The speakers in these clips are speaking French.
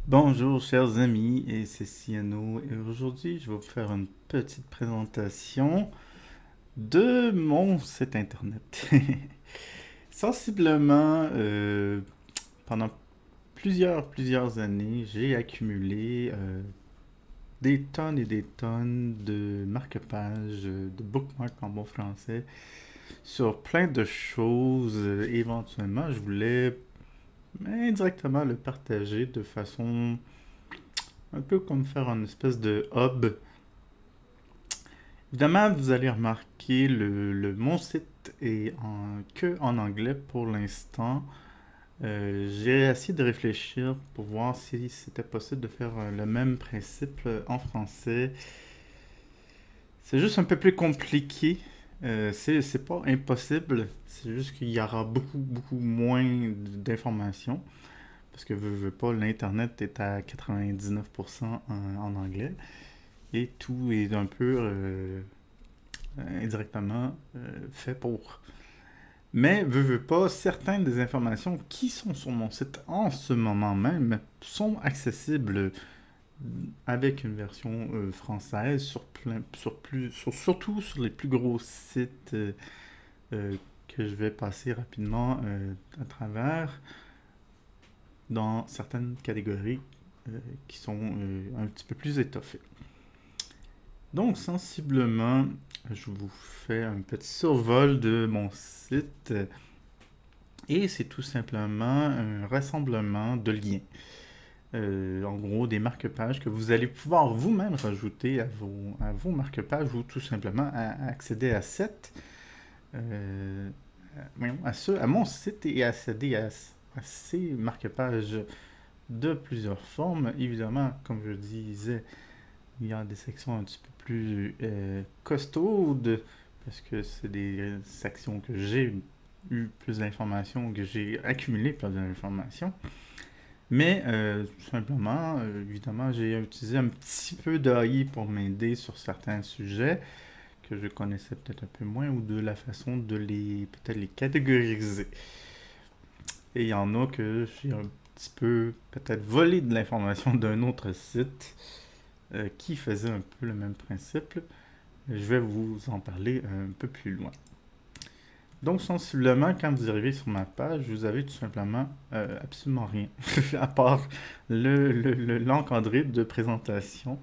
Bonjour chers amis, et c'est Ciano, et aujourd'hui je vais vous faire une petite présentation de mon site internet. Sensiblement, pendant plusieurs années, j'ai accumulé des tonnes et des tonnes de marque-pages, de bookmarks en bon français, sur plein de choses. Éventuellement, je voulais indirectement le partager de façon un peu comme faire une espèce de hub. Évidemment, vous allez remarquer mon site est que en anglais pour l'instant. J'ai essayé de réfléchir pour voir si c'était possible de faire le même principe en français. C'est juste un peu plus compliqué. C'est pas impossible, c'est juste qu'il y aura beaucoup moins d'informations. Parce que veux pas, l'Internet est à 99% en anglais. Et tout est un peu indirectement fait pour. Mais, veux pas, certaines des informations qui sont sur mon site en ce moment même sont accessibles avec une version française surtout sur les plus gros sites que je vais passer rapidement à travers dans certaines catégories qui sont un petit peu plus étoffées. Donc, sensiblement, je vous fais un petit survol de mon site et c'est tout simplement un rassemblement de liens. En gros, des marque-pages que vous allez pouvoir vous-même rajouter à vos marque-pages ou tout simplement accéder à à mon site et accéder à ces marque-pages de plusieurs formes. Évidemment, comme je disais, il y a des sections un petit peu plus costaudes parce que c'est des sections que j'ai eu plus d'informations, que j'ai accumulé plus d'informations. Mais tout simplement, évidemment, j'ai utilisé un petit peu d'AI pour m'aider sur certains sujets que je connaissais peut-être un peu moins ou de la façon de peut-être les catégoriser. Et il y en a que j'ai un petit peu peut-être volé de l'information d'un autre site qui faisait un peu le même principe. Je vais vous en parler un peu plus loin. Donc, sensiblement, quand vous arrivez sur ma page, vous avez tout simplement absolument rien, à part l'encadré de présentation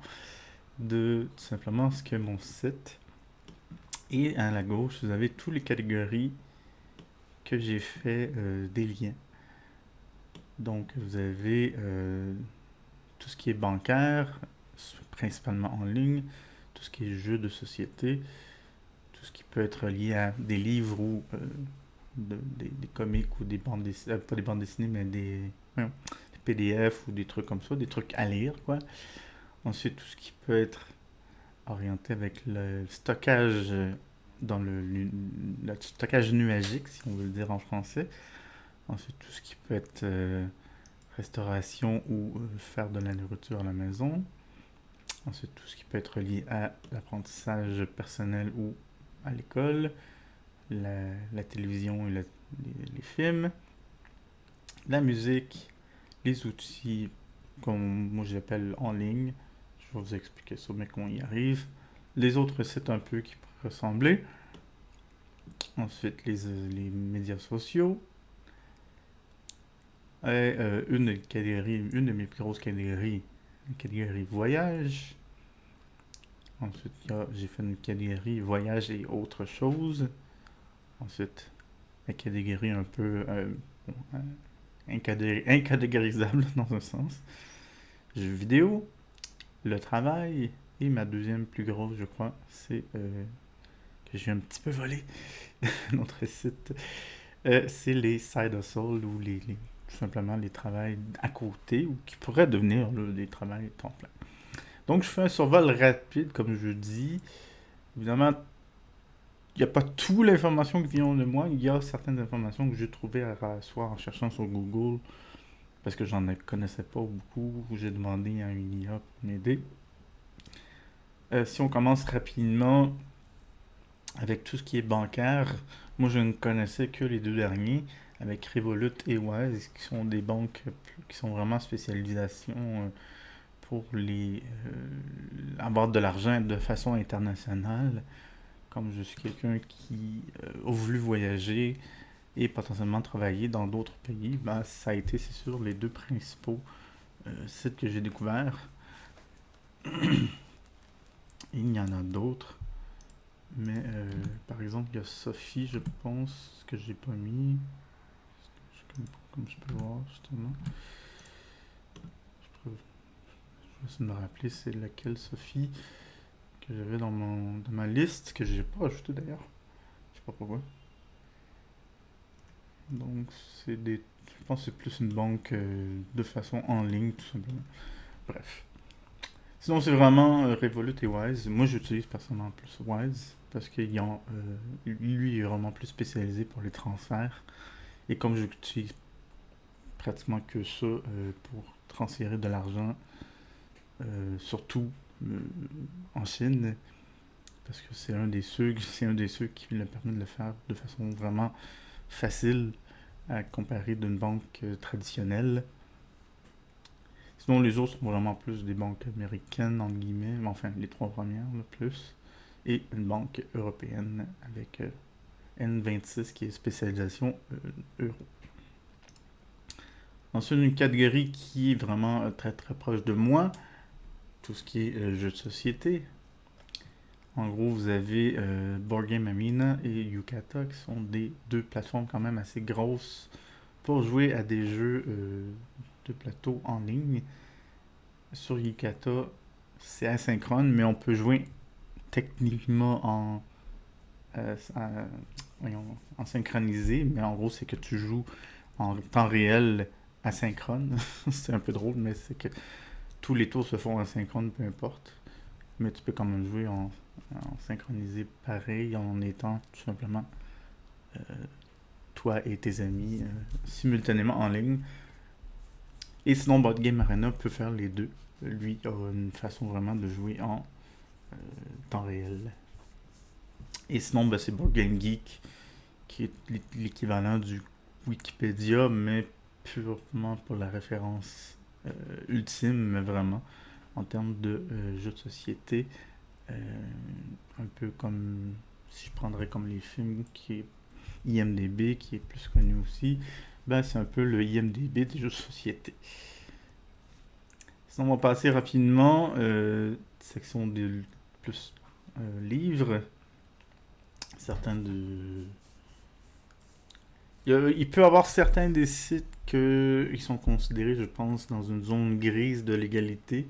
de tout simplement ce qu'est mon site. Et à la gauche, vous avez toutes les catégories que j'ai fait des liens. Donc, vous avez tout ce qui est bancaire, principalement en ligne, tout ce qui est jeux de société, tout ce qui peut être lié à des livres ou des comics ou des bandes dessinées, pas des bandes dessinées, mais des PDF ou des trucs comme ça, des trucs à lire, quoi. Ensuite, tout ce qui peut être orienté avec le stockage dans le stockage nuagique, si on veut le dire en français. Ensuite, tout ce qui peut être restauration ou faire de la nourriture à la maison. Ensuite, tout ce qui peut être lié à l'apprentissage personnel ou à l'école, la télévision et les films, la musique, les outils, comme moi j'appelle en ligne. Je vais vous expliquer ça, mais qu'on y arrive. Les autres sites un peu qui pourraient ressembler. Ensuite, les médias sociaux. Et une de mes plus grosses catégories, la catégorie voyage. Ensuite, j'ai fait une catégorie voyage et autres choses. Ensuite, la catégorie un peu bon, incatégorisable dans un sens. Jeux vidéo, le travail, et ma deuxième plus grosse, je crois, c'est que j'ai un petit peu volé notre site. C'est les side hustles ou tout simplement les travails à côté ou qui pourraient devenir là, des travails temps plein. Donc je fais un survol rapide, comme je dis. Évidemment, il n'y a pas toute l'information qui vient de moi. Il y a certaines informations que j'ai trouvées soit en cherchant sur Google, parce que j'en connaissais pas beaucoup, ou j'ai demandé à une IA pour m'aider. Si on commence rapidement avec tout ce qui est bancaire, moi je ne connaissais que les deux derniers, avec Revolut et Wise, qui sont des banques qui sont vraiment spécialisation pour avoir de l'argent de façon internationale. Comme je suis quelqu'un qui a voulu voyager et potentiellement travailler dans d'autres pays, ben, ça a été, c'est sûr, les deux principaux sites que j'ai découverts. Il y en a d'autres. Mais par exemple, il y a Sophie, je pense, que j'ai pas mis. Comme je peux voir, justement. Je vais essayer de me rappeler c'est laquelle Sophie que j'avais dans ma liste, que j'ai pas ajouté d'ailleurs. Je sais pas pourquoi. Donc, je pense que c'est plus une banque de façon en ligne, tout simplement. Bref. Sinon, c'est vraiment Revolut et Wise. Moi, j'utilise personnellement plus Wise parce que lui est vraiment plus spécialisé pour les transferts. Et comme j'utilise pratiquement que ça pour transférer de l'argent, surtout euh, en Chine, parce que c'est un des ceux qui me permet de le faire de façon vraiment facile à comparer d'une banque traditionnelle. Sinon, les autres sont vraiment plus des banques américaines, entre guillemets, mais enfin, les trois premières, le plus, et une banque européenne avec N26 qui est spécialisation euro. Ensuite, une catégorie qui est vraiment très très proche de moi, tout ce qui est jeux de société. En gros, vous avez Board Game Arena et Yucata qui sont deux plateformes quand même assez grosses pour jouer à des jeux de plateau en ligne. Sur Yucata, c'est asynchrone, mais on peut jouer techniquement euh, en synchronisé, mais en gros, c'est que tu joues en temps réel asynchrone. C'est un peu drôle, mais c'est que tous les tours se font asynchrone, peu importe. Mais tu peux quand même jouer en synchronisé pareil, en étant tout simplement euh, toi et tes amis simultanément en ligne. Et sinon, Board Game Arena peut faire les deux. Lui a une façon vraiment de jouer en temps réel. Et sinon, ben, c'est Board Game Geek, qui est l'équivalent du Wikipédia, mais purement pour la référence ultime, mais vraiment, en termes de jeux de société. Un peu comme, si je prendrais comme les films, qui est IMDB, qui est plus connu aussi, ben c'est un peu le IMDB des jeux de société. Sinon, on va passer rapidement, section des plus livres. Certains de... Il peut y avoir certains des sites qui sont considérés, je pense, dans une zone grise de légalité.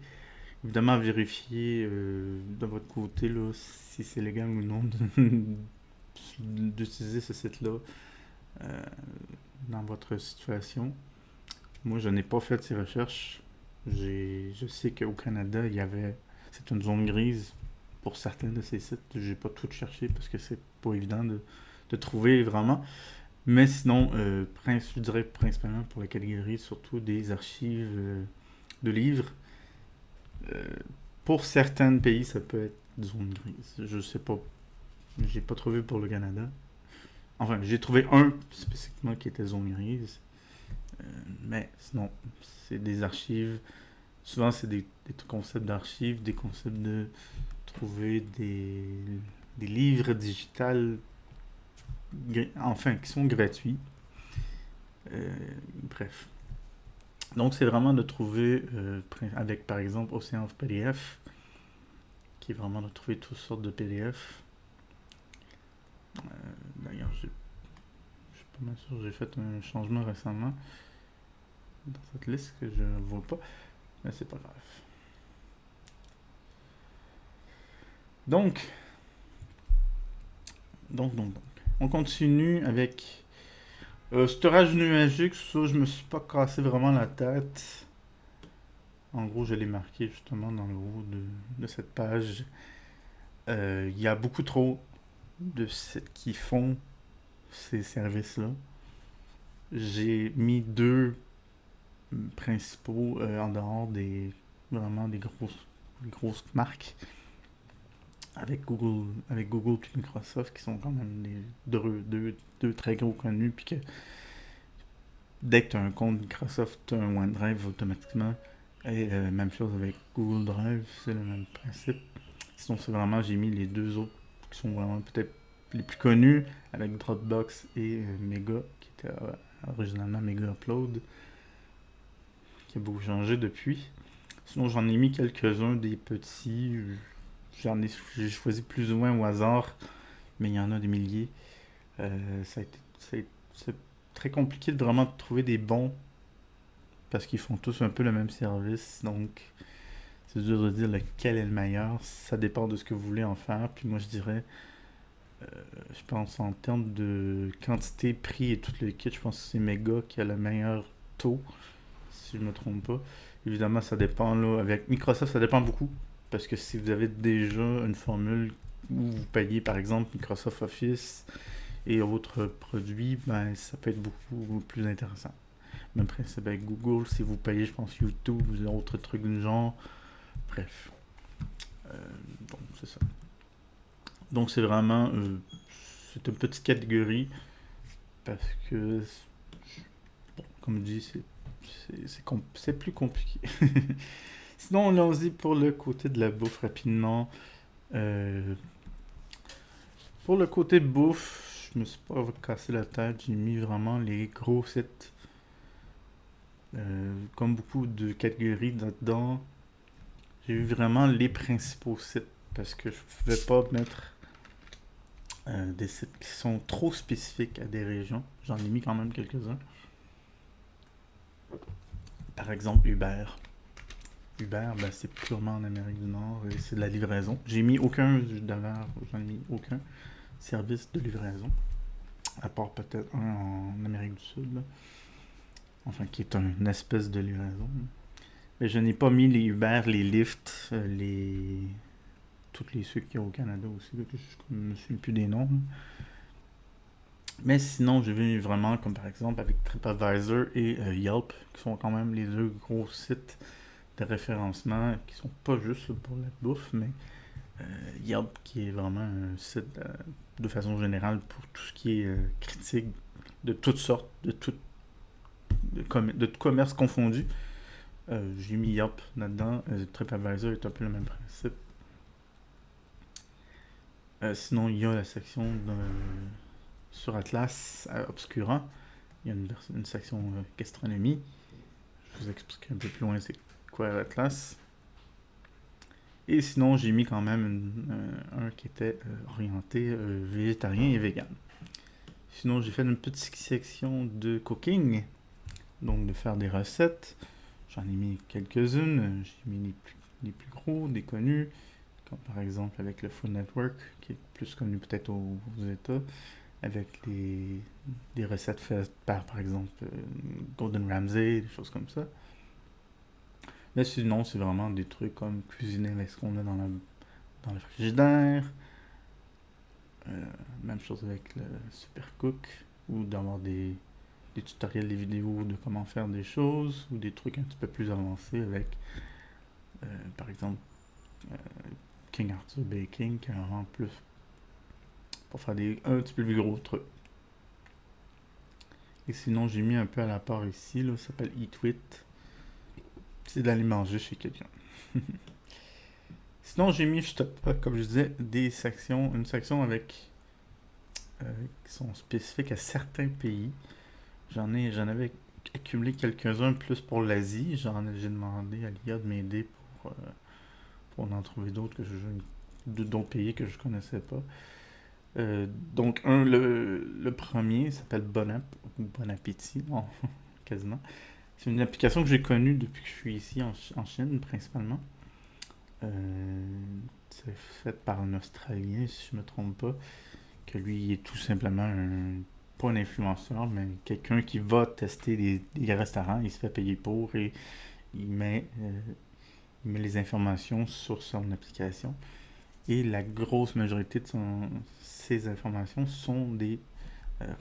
Évidemment, vérifier de votre côté là, si c'est légal ou non d'utiliser ce site-là euh, dans votre situation. Moi, je n'ai pas fait ces recherches. Je sais qu'au Canada, c'est une zone grise pour certains de ces sites. J'ai pas tout cherché parce que c'est pas évident de trouver vraiment. Mais sinon, je dirais principalement pour la catégorie, surtout des archives de livres. Euh, pour certains pays, ça peut être zone grise. Je sais pas. J'ai pas trouvé pour le Canada. Enfin, j'ai trouvé un spécifiquement qui était zone grise. Mais sinon, c'est des archives. Souvent, c'est des concepts d'archives, des concepts de trouver des livres digitales, enfin, qui sont gratuits. Bref. Donc, c'est vraiment de trouver, avec par exemple Ocean of PDF, qui est vraiment de trouver toutes sortes de PDF. D'ailleurs, je suis pas mal sûr que j'ai fait un changement récemment dans cette liste que je ne vois pas, mais c'est pas grave. Donc, on continue avec storage nuagique. Ça, je me suis pas cassé vraiment la tête. En gros, je l'ai marqué justement dans le haut de cette page. Il y a beaucoup trop de sites qui font ces services-là. J'ai mis deux principaux en dehors vraiment des grosses marques avec Google et Microsoft qui sont quand même deux très gros connus puis que dès que tu as un compte Microsoft, tu as un OneDrive automatiquement. Et même chose avec Google Drive, c'est le même principe. Sinon, c'est vraiment, j'ai mis les deux autres qui sont vraiment peut-être les plus connus, avec Dropbox et Mega, qui était originalement Mega Upload, qui a beaucoup changé depuis. Sinon, j'en ai mis quelques-uns des petits. J'ai choisi plus ou moins au hasard, mais il y en a des milliers. C'est très compliqué de vraiment trouver des bons parce qu'ils font tous un peu le même service. Donc, c'est dur de dire lequel est le meilleur. Ça dépend de ce que vous voulez en faire. Puis moi, je dirais, je pense en termes de quantité, prix et tout le kit, je pense que c'est Mega qui a le meilleur taux, si je me trompe pas. Évidemment, ça dépend là. Avec Microsoft, ça dépend beaucoup. Parce que si vous avez déjà une formule où vous payez par exemple Microsoft Office et autres produits, ben ça peut être beaucoup plus intéressant. Même principe avec Google, si vous payez, je pense, YouTube ou autres trucs du genre. Bref. Euh, donc, c'est ça. Donc, c'est vraiment. C'est une petite catégorie parce que, bon, comme je dis, c'est plus compliqué. Sinon, allons-y pour le côté de la bouffe rapidement. Euh, pour le côté bouffe, je me suis pas cassé la tête. J'ai mis vraiment les gros sites. Comme beaucoup de catégories là-dedans, j'ai vu vraiment les principaux sites parce que je pouvais pas mettre des sites qui sont trop spécifiques à des régions. J'en ai mis quand même quelques-uns. Par exemple, Uber. Uber, ben, c'est purement en Amérique du Nord et c'est de la livraison. J'ai mis aucun, d'ailleurs, j'en ai mis aucun service de livraison, à part peut-être un en Amérique du Sud, là. Enfin, qui est une espèce de livraison. Mais je n'ai pas mis les Uber, les Lyft, toutes les ceux qu'il y a au Canada aussi, là, que je ne me souviens plus des noms. Mais sinon, j'ai vu vraiment, comme par exemple avec TripAdvisor et Yelp, qui sont quand même les deux gros sites de référencement, qui sont pas juste pour la bouffe, mais Yelp qui est vraiment un site de façon générale pour tout ce qui est critique de toutes sortes, de commerce confondu. J'ai mis Yelp là-dedans. TripAdvisor est un peu le même principe. Sinon, il y a la section sur Atlas Obscura. Il y a une section gastronomie. Je vous explique un peu plus loin c'est quoi Atlas. Et sinon, j'ai mis quand même un qui était orienté végétarien et vegan. Sinon, j'ai fait une petite section de cooking, donc de faire des recettes. J'en ai mis quelques-unes. J'ai mis les plus gros, des connus, comme par exemple avec le Food Network, qui est plus connu peut-être aux États, avec des recettes faites par exemple, Gordon Ramsay, des choses comme ça. Mais sinon, c'est vraiment des trucs comme cuisiner avec ce qu'on a dans le frigidaire. Même chose avec le Supercook, ou d'avoir des tutoriels, des vidéos de comment faire des choses, ou des trucs un petit peu plus avancés avec, par exemple, euh, King Arthur Baking, qui est vraiment plus pour faire un petit peu plus gros trucs. Et sinon, j'ai mis un peu à la part ici, là, ça s'appelle Eat With. C'est d'aller manger chez quelqu'un. Sinon, j'ai mis, comme je disais, une section avec qui sont spécifiques à certains pays. J'en avais accumulé quelques-uns plus pour l'Asie. J'ai demandé à l'IA de m'aider pour en trouver d'autres d'autres pays que je connaissais pas. Donc, le premier s'appelle Bon Appétit, non, quasiment. C'est une application que j'ai connue depuis que je suis ici en Chine, principalement. C'est fait par un Australien, si je me trompe pas, que lui il est tout simplement pas un influenceur, mais quelqu'un qui va tester des restaurants, il se fait payer pour et il met, euh, il met les informations sur son application. Et la grosse majorité de ces informations sont des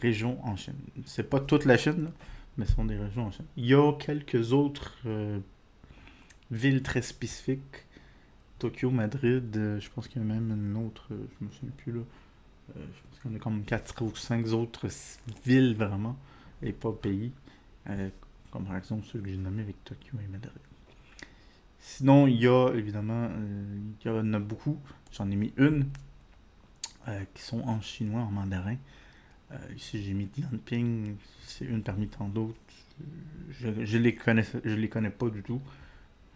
régions en Chine. C'est pas toute la Chine, là, mais ce sont des régions en Chine. Il y a quelques autres villes très spécifiques. Tokyo, Madrid, je pense qu'il y a même une autre, je me souviens plus là. Je pense qu'il y en a comme 4 ou 5 autres villes vraiment, et pas pays. euh, comme par exemple ceux que j'ai nommés avec Tokyo et Madrid. Sinon, il y a évidemment, il y en a beaucoup. J'en ai mis une qui sont en chinois, en mandarin. Ici, j'ai mis Dianping, c'est une parmi tant d'autres. Je les connais pas du tout.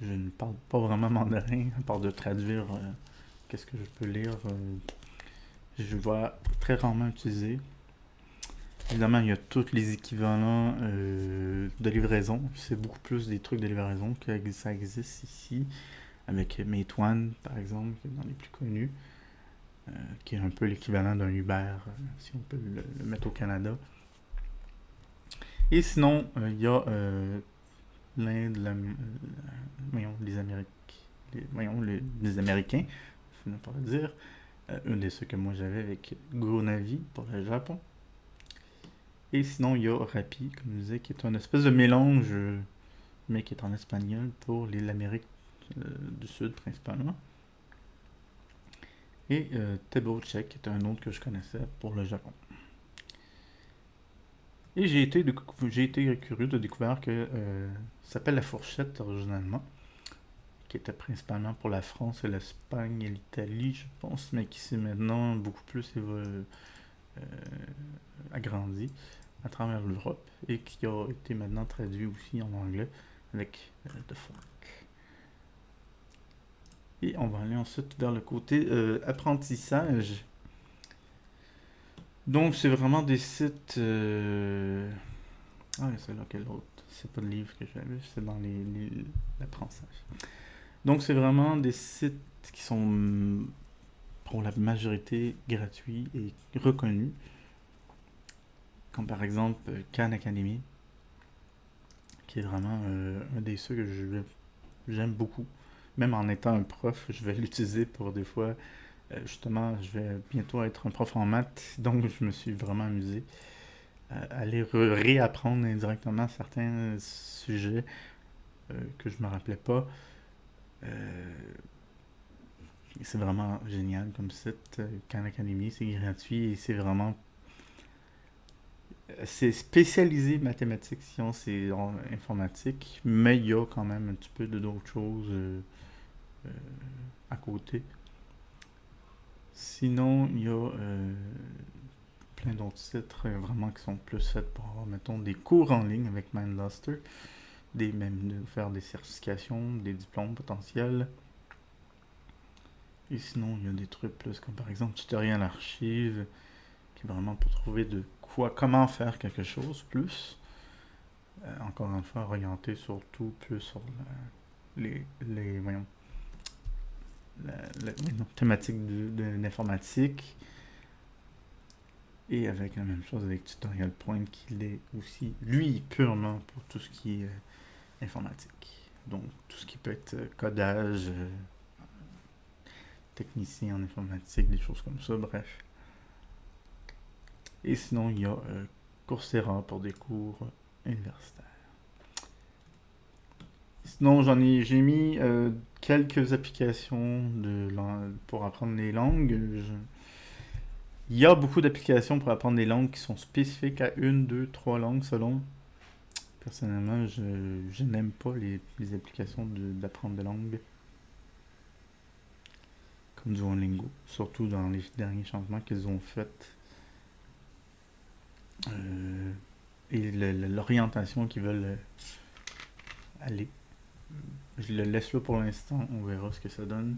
Je ne parle pas vraiment mandarin, à part de traduire qu'est-ce que je peux lire. Je vois très rarement utiliser. Évidemment, il y a tous les équivalents de livraison. C'est beaucoup plus des trucs de livraison que ça existe ici, avec Meituan, par exemple, qui est dans les plus connus, qui est un peu l'équivalent d'un Uber, si on peut le mettre au Canada. Et sinon, il y a l'Inde, voyons, les Amériques, voyons, les Américains, je ne pas le dire. Un des ceux que moi j'avais avec Go-Navi pour le Japon. Et sinon, il y a Rappi, comme je disais, qui est un espèce de mélange, mais qui est en espagnol pour l'Amérique du Sud principalement. Et Tebochek, qui est un autre que je connaissais pour le Japon. Et j'ai été curieux de découvrir que ça s'appelle la fourchette originalement, qui était principalement pour la France et l'Espagne et l'Italie, je pense, mais qui s'est maintenant beaucoup plus agrandi à travers l'Europe et qui a été maintenant traduit aussi en anglais avec The Fork. Et on va aller ensuite vers le côté apprentissage. Donc c'est vraiment des sites... Ah, c'est là quel autre? C'est pas le livre que j'avais, c'est dans l'apprentissage. Donc c'est vraiment des sites qui sont pour la majorité gratuits et reconnus, comme par exemple Khan Academy, qui est vraiment un des ceux que j'aime beaucoup. Même en étant un prof, je vais l'utiliser pour des fois. Justement, je vais bientôt être un prof en maths, donc je me suis vraiment amusé à aller réapprendre indirectement certains sujets que je me rappelais pas. Euh, c'est vraiment génial comme site. Khan Academy, c'est gratuit et c'est vraiment c'est spécialisé mathématiques, sciences et informatique, mais il y a quand même un petit peu de d'autres choses euh, à côté. Sinon, il y a plein d'autres sites vraiment qui sont plus faits pour avoir, mettons, des cours en ligne avec Mindluster, même de faire des certifications, des diplômes potentiels. Et sinon, il y a des trucs plus comme par exemple tutoriel archive, qui est vraiment pour trouver comment faire quelque chose plus. Encore une fois, orienté surtout plus sur voyons, thématique de l'informatique. Et avec la même chose avec Tutorial Point, qui est aussi, lui, purement pour tout ce qui est informatique. Donc, tout ce qui peut être codage, technicien en informatique, des choses comme ça, bref. Et sinon, il y a Coursera pour des cours universitaires. Sinon, j'ai mis quelques applications pour apprendre les langues. Il y a beaucoup d'applications pour apprendre des langues qui sont spécifiques à une, deux, trois langues selon. Personnellement, je n'aime pas les applications d'apprendre des langues comme Duolingo, surtout dans les derniers changements qu'ils ont faits. Et l'orientation qu'ils veulent aller. Je le laisse là pour l'instant, on verra ce que ça donne.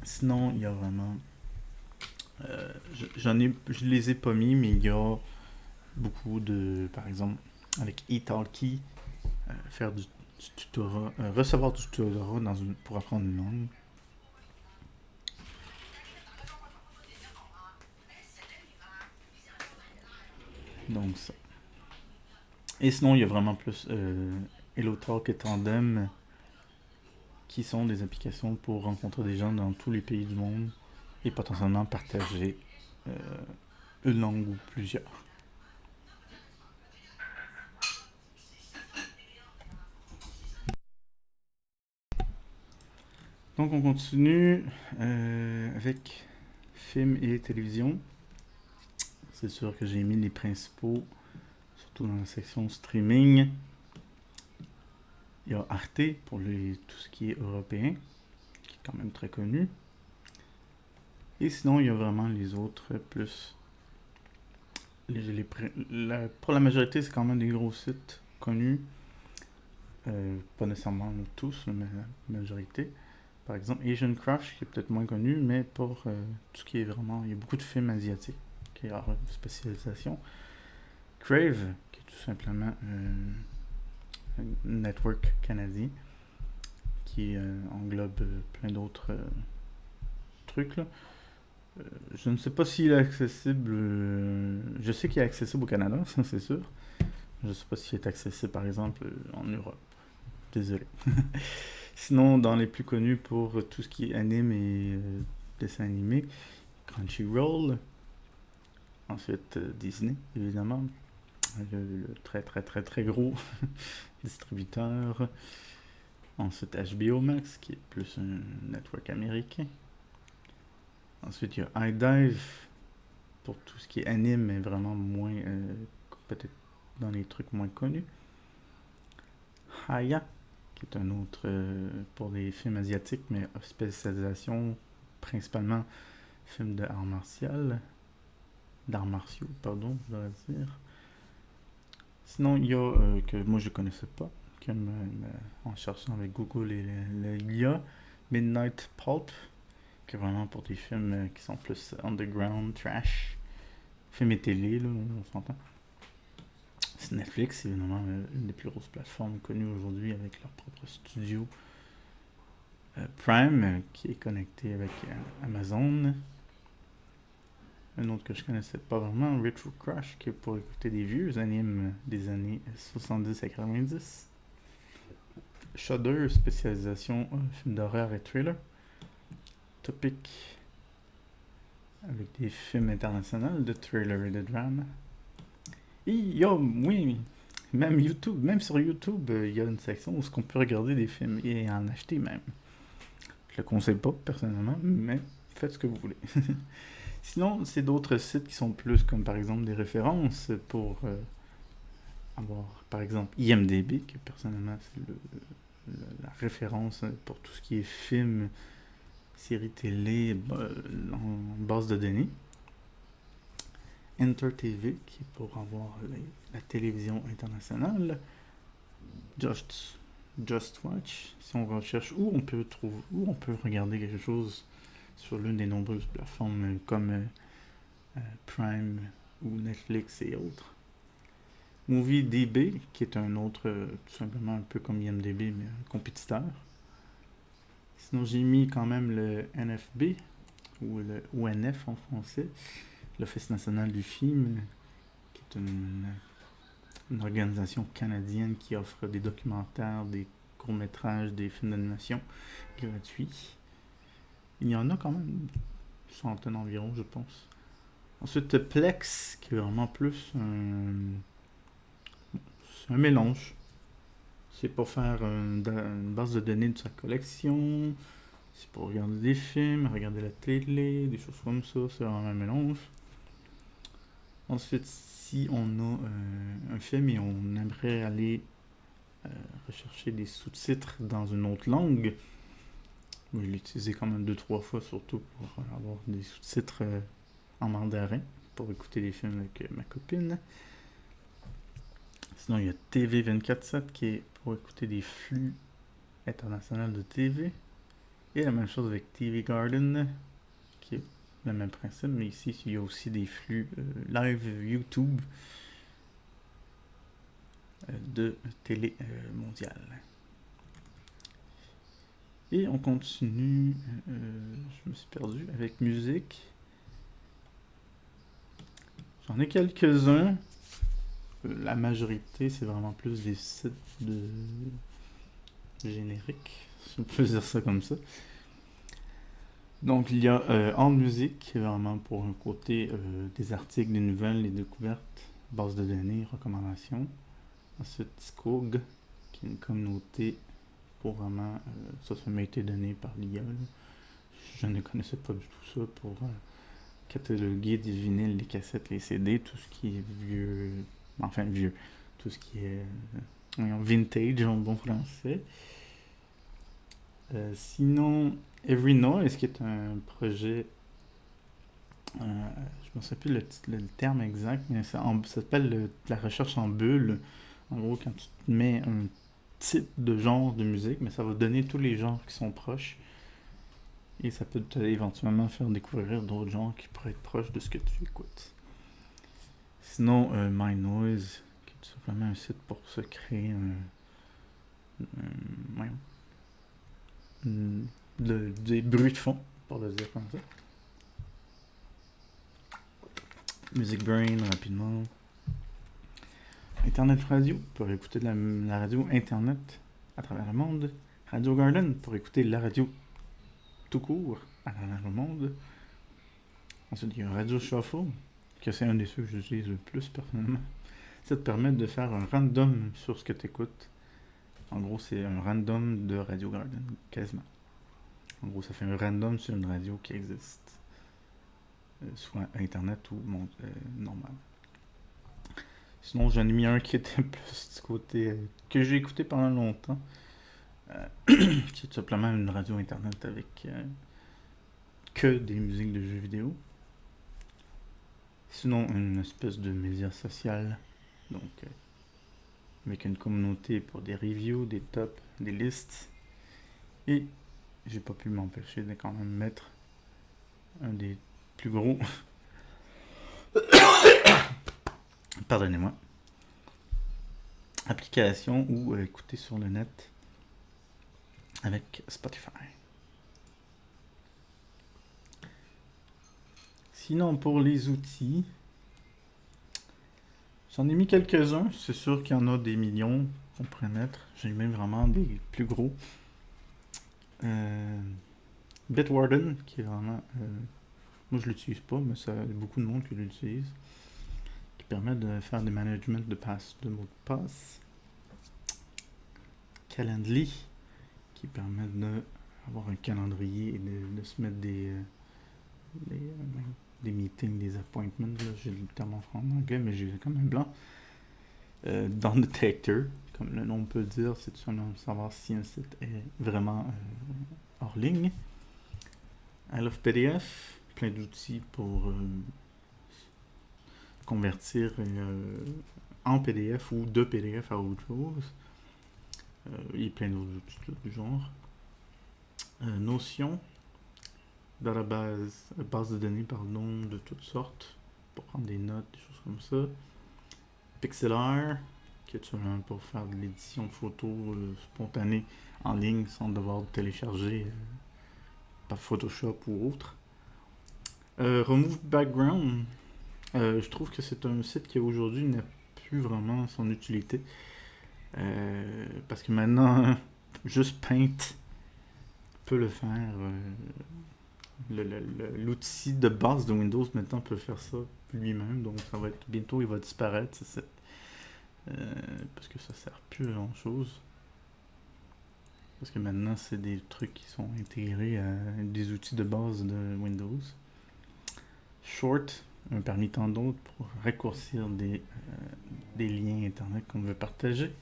Sinon, il y a vraiment... je les ai pas mis, mais il y a beaucoup de... Par exemple, avec eTalki, faire du tutorat, recevoir du tutorat pour apprendre une langue. Donc ça. Et sinon, il y a vraiment plus HelloTalk et Tandem qui sont des applications pour rencontrer des gens dans tous les pays du monde et potentiellement partager euh, une langue ou plusieurs. Donc on continue avec films et télévision. C'est sûr que j'ai mis les principaux, surtout dans la section streaming. Il y a Arte pour tout ce qui est européen, qui est quand même très connu. Et sinon, il y a vraiment les autres plus. Pour la majorité, c'est quand même des gros sites connus. Pas nécessairement tous, mais la majorité. Par exemple, Asian Crush, qui est peut-être moins connu, mais pour tout ce qui est vraiment. Il y a beaucoup de films asiatiques qui ont une spécialisation. Crave, qui est tout simplement un network canadien qui englobe plein d'autres trucs. Là. Je ne sais pas s'il est accessible. Je sais qu'il est accessible au Canada, ça c'est sûr. Je ne sais pas s'il est accessible par exemple en Europe. Désolé. Sinon, dans les plus connus pour tout ce qui est anime et dessin animé, Crunchyroll. Ensuite, Disney, évidemment. Le très très très très gros distributeur. Ensuite, HBO Max, qui est plus un network américain. Ensuite, il y a iDive pour tout ce qui est anime, mais vraiment moins, peut-être dans les trucs moins connus. Haya, qui est un autre pour des films asiatiques, mais spécialisation principalement films d'arts martiaux, pardon, je dois dire. Sinon, il y a que moi je connaissais pas, en cherchant avec Google et l'IA, Midnight Pulp, qui est vraiment pour des films qui sont plus underground, trash, films et télé, là, on s'entend. C'est Netflix, évidemment, une des plus grosses plateformes connues aujourd'hui avec leur propre studio. Prime, qui est connecté avec Amazon. Un autre que je connaissais pas vraiment, Retro Crush, qui est pour écouter des vieux animes des années 70 à 90. Shudder, spécialisation films d'horreur et thriller. Topic, avec des films internationaux de thriller et de drama. Et oui, même YouTube, même sur YouTube, il y a une section où on peut regarder des films et en acheter même. Je le conseille pas personnellement, mais faites ce que vous voulez. Sinon, c'est d'autres sites qui sont plus comme par exemple des références pour avoir par exemple IMDb, que personnellement c'est la référence pour tout ce qui est film, séries télé en base de données. Enter TV, qui est pour avoir la télévision internationale. Just Watch, si on recherche où on peut regarder quelque chose sur l'une des nombreuses plateformes comme Prime ou Netflix et autres. MovieDB, qui est un autre, tout simplement un peu comme IMDb, mais un compétiteur. Sinon, j'ai mis quand même le NFB, ou le ONF en français, l'Office national du film, qui est une organisation canadienne qui offre des documentaires, des courts-métrages, des films d'animation gratuits. Il y en a quand même une centaine environ, je pense. Ensuite, Plex, qui est vraiment plus c'est un mélange. C'est pour faire une base de données de sa collection. C'est pour regarder des films, regarder la télé, des choses comme ça. C'est vraiment un mélange. Ensuite, si on a un film et on aimerait aller rechercher des sous-titres dans une autre langue, moi je l'ai utilisé quand même 2-3 fois, surtout pour avoir des sous-titres en mandarin, pour écouter des films avec ma copine. Sinon, il y a TV 24/7 qui est pour écouter des flux internationaux de TV. Et la même chose avec TV Garden, qui est le même principe, mais ici, il y a aussi des flux live YouTube de télé mondiale. Et on continue, je me suis perdu, avec musique. J'en ai quelques-uns. La majorité, c'est vraiment plus des sites de génériques, si on peut dire ça comme ça. Donc, il y a En Musique, qui est vraiment pour un côté des articles, des nouvelles, des découvertes, base de données, recommandations. Ensuite, Skog, qui est une communauté pour vraiment. Ça m'a été donné par l'IA. Je ne connaissais pas du tout ça pour cataloguer des vinyles, les cassettes, les CD, tout ce qui est vieux enfin vieux, tout ce qui est vintage en bon français. Sinon, Every Noise, qui est un projet, je ne sais plus le terme exact, mais ça s'appelle la recherche en bulle. En gros, quand tu te mets un type de genre de musique, mais ça va donner tous les genres qui sont proches. Et ça peut éventuellement faire découvrir d'autres genres qui pourraient être proches de ce que tu écoutes. Sinon, My Noise, qui est tout simplement un site pour se créer des bruits de fond, pour le dire comme ça. Music Brain, rapidement. Internet Radio, pour écouter la radio Internet à travers le monde. Radio Garden, pour écouter la radio tout court à travers le monde. Ensuite, il y a Radio Shuffle, que c'est un des ceux que j'utilise le plus personnellement. Ça te permet de faire un random sur ce que tu écoutes. En gros, c'est un random de Radio Garden, quasiment. En gros, ça fait un random sur une radio qui existe. Soit Internet ou normal. Sinon, j'en ai mis un qui était plus du côté que j'ai écouté pendant longtemps. Qui est tout simplement une radio Internet avec que des musiques de jeux vidéo. Sinon, une espèce de média social. Donc, avec une communauté pour des reviews, des tops, des listes. Et j'ai pas pu m'empêcher de quand même mettre un des plus gros pardonnez-moi application ou écouter sur le net avec Spotify. Sinon, pour les outils, j'en ai mis quelques-uns. C'est sûr qu'il y en a des millions qu'on pourrait mettre. J'ai mis vraiment des plus gros. Bitwarden, qui est vraiment... moi, je l'utilise pas, mais ça y a beaucoup de monde qui l'utilise. Qui permet de faire des managements de mots de passe. Calendly, qui permet d'avoir un calendrier et de se mettre des meetings, des appointments. Là, j'ai le terme en anglais, mais j'ai comme un blanc. Dawn Detector, comme le nom peut le dire, c'est tout simplement savoir si un site est vraiment hors ligne. I Love PDF, plein d'outils pour convertir en PDF ou de PDF à autre chose. Il y a plein d'autres outils du genre. Notion, base de données de toutes sortes, pour prendre des notes, des choses comme ça. Pixlr, qui est seulement pour faire de l'édition de photos spontanée en ligne sans devoir télécharger par Photoshop ou autre. Remove Background, je trouve que c'est un site qui aujourd'hui n'a plus vraiment son utilité. Parce que maintenant, juste Paint peut le faire. L'outil de base de Windows maintenant peut faire ça lui-même, donc ça va être bientôt il va disparaître ce site. Parce que ça sert plus à grand chose. Parce que maintenant c'est des trucs qui sont intégrés à des outils de base de Windows. Short, parmi tant d'autres, pour raccourcir des liens internet qu'on veut partager.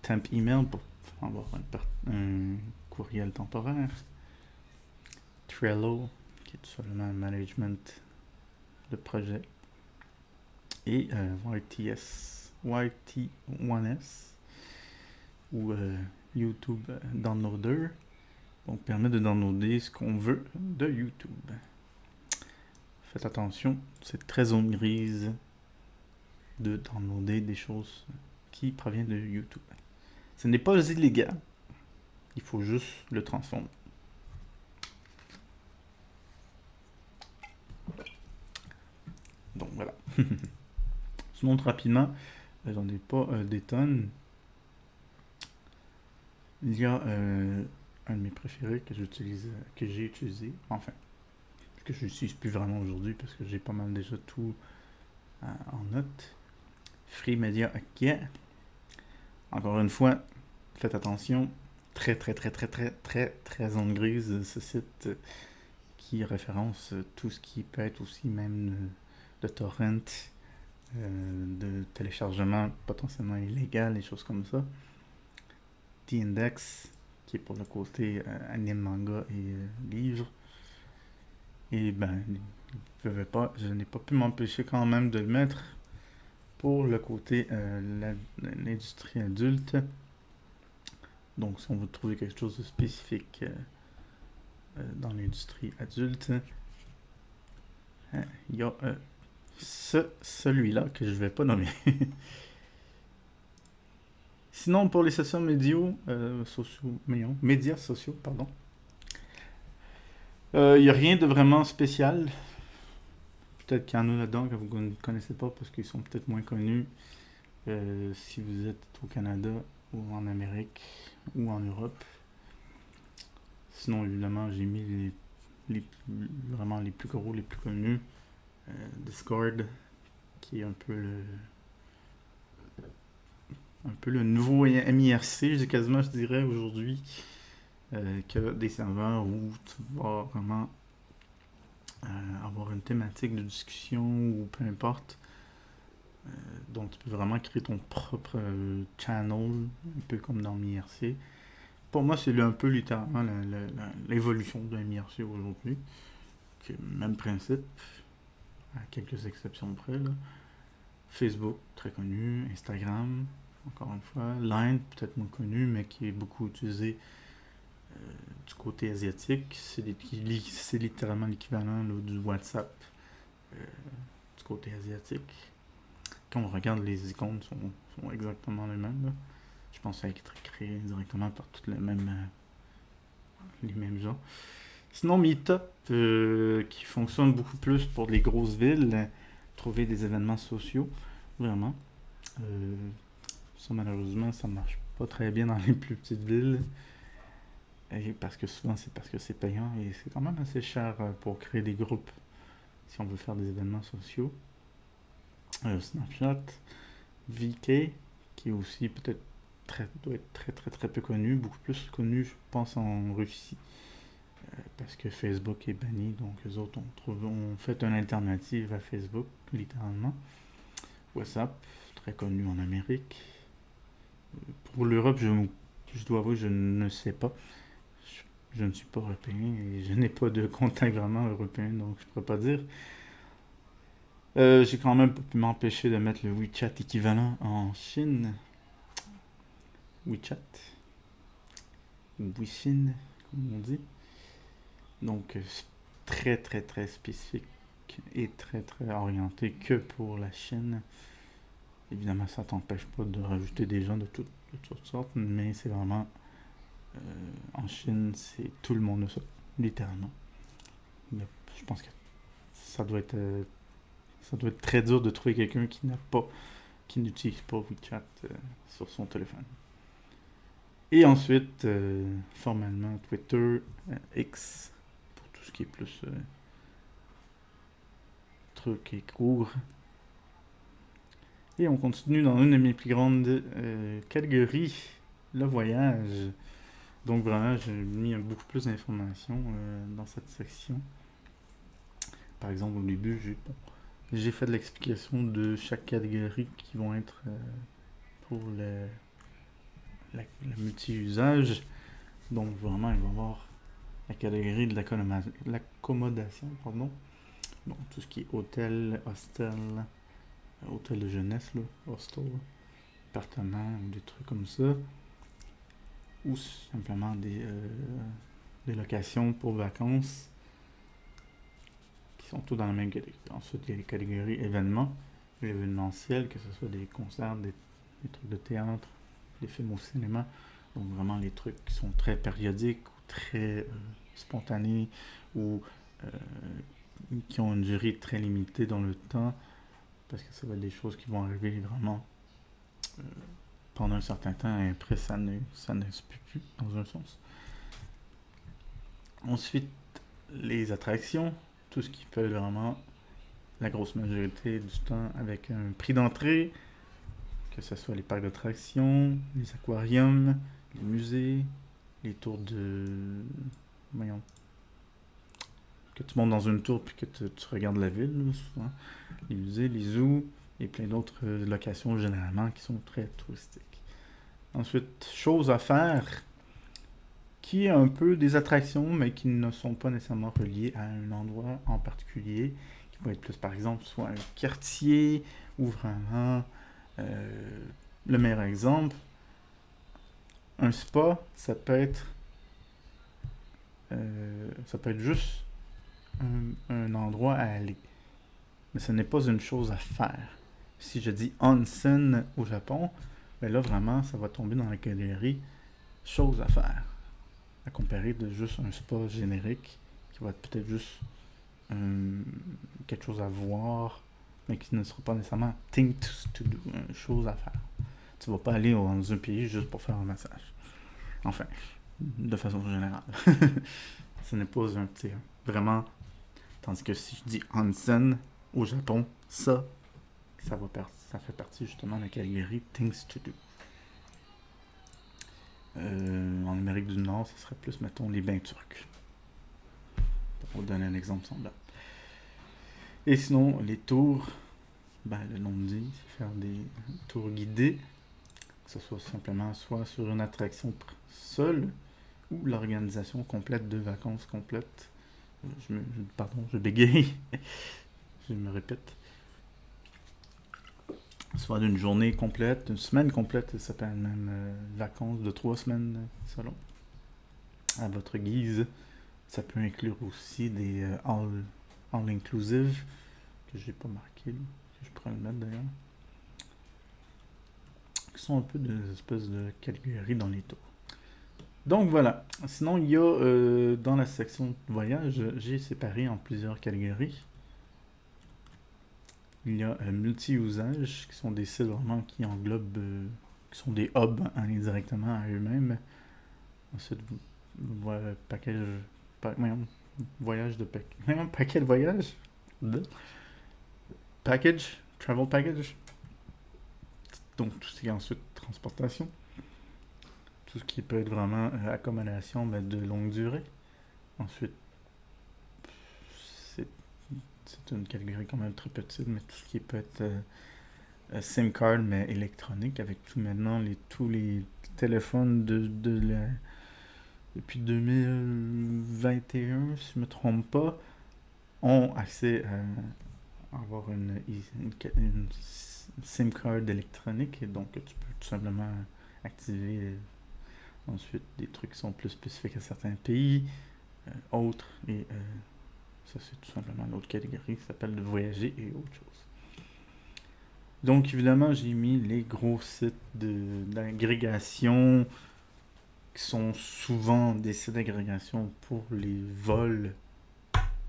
Temp email pour avoir un courriel temporaire. Trello, qui est tout simplement un management de projet. Et YT1S ou YouTube Downloader, donc permet de downloader ce qu'on veut de YouTube. Faites attention, c'est très zone grise de downloader des choses qui proviennent de YouTube. Ce n'est pas illégal, il faut juste le transformer. Donc voilà. Je montre rapidement, j'en ai pas des tonnes. Il y a un de mes préférés que j'ai utilisé, enfin, que je n'utilise plus vraiment aujourd'hui parce que j'ai pas mal déjà tout en note. Free Media Acquis. Encore une fois, faites attention, très zone grise, ce site qui référence tout ce qui peut être aussi même de torrent de téléchargement potentiellement illégal, des choses comme ça. D-Index, qui est pour le côté anime, manga et livres. Et ben, je n'ai pas pu m'empêcher quand même de le mettre pour le côté l'industrie adulte. Donc, si on veut trouver quelque chose de spécifique dans l'industrie adulte, il y a celui-là que je vais pas nommer. Sinon, pour les sessions médias sociaux, pardon, il n'y a rien de vraiment spécial. Peut-être qu'il y en a là-dedans que vous ne connaissez pas parce qu'ils sont peut-être moins connus si vous êtes au Canada ou en Amérique ou en Europe. Sinon, évidemment, j'ai mis vraiment les plus gros, les plus connus. Discord, qui est un peu le nouveau MIRC, je dirais, aujourd'hui, qui a des serveurs où tu vas vraiment avoir une thématique de discussion ou peu importe. Donc, tu peux vraiment créer ton propre channel, un peu comme dans MIRC. Pour moi, c'est un peu littéralement l'évolution d'un MIRC aujourd'hui. Même principe, à quelques exceptions près. Là. Facebook, très connu. Instagram, encore une fois. Line, peut-être moins connu, mais qui est beaucoup utilisé du côté asiatique. C'est littéralement l'équivalent là, du WhatsApp du côté asiatique. Quand on regarde, les icônes sont exactement les mêmes. Là. Je pense que ça a été créé directement par toutes les mêmes gens. Sinon, Meetup, qui fonctionne beaucoup plus pour les grosses villes, trouver des événements sociaux, vraiment. Ça, malheureusement, ça marche pas très bien dans les plus petites villes. Et parce que souvent, c'est parce que c'est payant et c'est quand même assez cher pour créer des groupes si on veut faire des événements sociaux. Snapchat, VK, qui est aussi peut-être doit être très très très peu connu, beaucoup plus connu, je pense, en Russie. Parce que Facebook est banni, donc les autres ont fait une alternative à Facebook, littéralement. WhatsApp, très connu en Amérique. Pour l'Europe, je dois avouer, je ne sais pas. Je ne suis pas européen et je n'ai pas de contact vraiment européen, donc je ne pourrais pas dire. J'ai quand même pas pu m'empêcher de mettre le WeChat équivalent en Chine. WeChat. Ou WeChine, comme on dit. Donc, très très très spécifique et très très orienté que pour la Chine. Évidemment, ça t'empêche pas de rajouter des gens de toutes sortes, mais c'est vraiment en Chine, c'est tout le monde a ça, littéralement. Mais je pense que ça doit être très dur de trouver quelqu'un qui n'utilise pas WeChat sur son téléphone. Et ensuite, formellement, Twitter, X, pour tout ce qui est plus trucs et cours. Et on continue dans une de mes plus grandes catégories, le voyage. Donc vraiment, j'ai mis beaucoup plus d'informations dans cette section. Par exemple, au début, j'ai fait de l'explication de chaque catégorie qui vont être pour la multi-usage. Donc vraiment, il va y avoir la catégorie de l'accommodation, pardon. Donc tout ce qui est hôtel, hostel, hôtel de jeunesse, là, hostel, appartement ou des trucs comme ça. Ou simplement des locations pour vacances qui sont tous dans la même catégorie. Ensuite, il y a les catégories événements, l'événementiel, que ce soit des concerts, des trucs de théâtre, des films au cinéma. Donc vraiment les trucs qui sont très périodiques ou très spontanés ou qui ont une durée très limitée dans le temps parce que ça va être des choses qui vont arriver vraiment pendant un certain temps et après ça ne se peut plus dans un sens. Ensuite, les attractions, tout ce qui fait vraiment la grosse majorité du temps avec un prix d'entrée, que ce soit les parcs d'attractions, les aquariums, les musées, les tours voyons, que tu montes dans une tour puis que tu regardes la ville, là, souvent. Les musées, les zoos, et plein d'autres locations généralement qui sont très touristiques. Ensuite, choses à faire, qui est un peu des attractions, mais qui ne sont pas nécessairement reliées à un endroit en particulier, qui vont être plus par exemple soit un quartier ou vraiment le meilleur exemple, un spa, ça peut être juste un endroit à aller, mais ce n'est pas une chose à faire. Si je dis onsen au Japon, ben là vraiment ça va tomber dans la catégorie chose à faire, à comparer de juste un spa générique qui va être peut-être juste quelque chose à voir, mais qui ne sera pas nécessairement things to do, une chose à faire. Tu vas pas aller dans un pays juste pour faire un massage. Enfin, de façon générale. Ce n'est pas un, tu sais, vraiment. Tandis que si je dis onsen au Japon, ça fait partie justement de la catégorie things to do. En Amérique du Nord, ce serait plus, mettons, les bains turcs. Pour vous donner un exemple semblable. Et sinon, les tours, ben, le nom dit, c'est faire des tours guidés, que ce soit simplement soit sur une attraction seule ou l'organisation complète de vacances complètes. Pardon, je bégaye, je me répète. Soit d'une journée complète, une semaine complète, ça s'appelle même vacances de 3 semaines selon. À votre guise, ça peut inclure aussi des all inclusive, que j'ai pas marqué, que je pourrais le mettre d'ailleurs, qui sont un peu des espèces de catégories dans les tours. Donc voilà. Sinon, il y a dans la section voyage, j'ai séparé en plusieurs catégories. Il y a multi-usages, qui sont des sites vraiment qui englobent, qui sont des hubs indirectement à eux-mêmes. Ensuite, package, voyage de paquet de voyage, package, travel package. Donc tout ce qui est ensuite transportation. Tout ce qui peut être vraiment accommodation, mais de longue durée. Ensuite, c'est une catégorie quand même très petite, mais tout ce qui peut être SIM card, mais électronique, avec tout maintenant tous les téléphones depuis 2021, si je ne me trompe pas, ont accès à avoir une SIM card électronique, et donc tu peux tout simplement activer ensuite des trucs qui sont plus spécifiques à certains pays, autres, et ça c'est tout simplement l'autre catégorie qui s'appelle de voyager et autre chose. Donc évidemment j'ai mis les gros sites d'agrégation qui sont souvent des sites d'agrégation pour les vols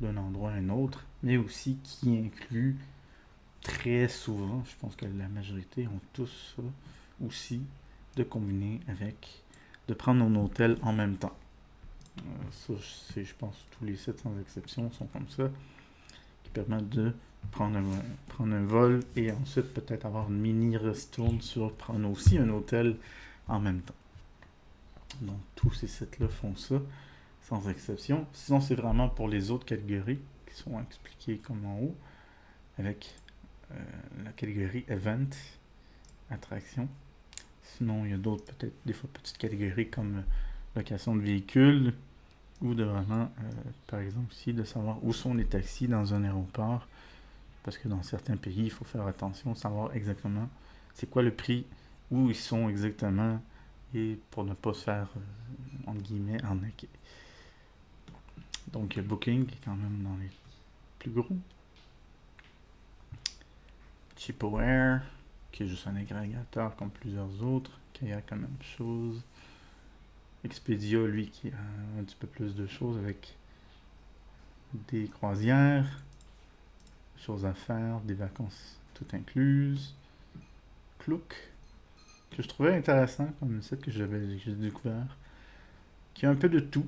d'un endroit à un autre, mais aussi qui incluent très souvent, je pense que la majorité ont tous ça aussi, de combiner avec, de prendre un hôtel en même temps. Ça, je pense que tous les sites sans exception sont comme ça, qui permettent de prendre un vol et ensuite peut-être avoir une mini ristourne sur prendre aussi un hôtel en même temps. Donc tous ces sites-là font ça, sans exception. Sinon, c'est vraiment pour les autres catégories qui sont expliquées comme en haut, avec la catégorie Event, attraction. Sinon, il y a d'autres, peut-être des fois petites catégories comme location de véhicules, ou de vraiment, par exemple ici, de savoir où sont les taxis dans un aéroport, parce que dans certains pays, il faut faire attention, savoir exactement c'est quoi le prix, où ils sont exactement, et pour ne pas se faire, entre guillemets, arnaquer. Donc Booking est quand même dans les plus gros. Cheapo Air, qui est juste un agrégateur comme plusieurs autres, Kayak la même chose. Expedia, lui, qui a un petit peu plus de choses avec des croisières, choses à faire, des vacances toutes incluses. Klook, que je trouvais intéressant comme site que j'ai découvert, qui a un peu de tout,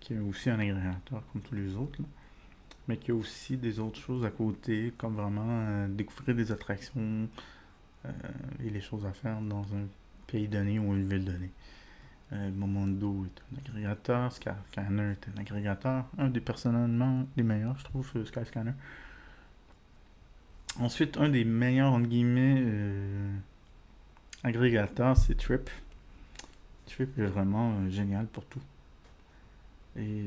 qui a aussi un agrégateur comme tous les autres, là, mais qui a aussi des autres choses à côté, comme vraiment découvrir des attractions et les choses à faire dans un pays donné ou une ville donnée. Momondo est un agrégateur, Skyscanner est un agrégateur, un des personnellement des meilleurs, je trouve, Skyscanner. Ensuite, un des meilleurs, entre guillemets, agrégateurs, c'est Trip. Trip est vraiment génial pour tout. Et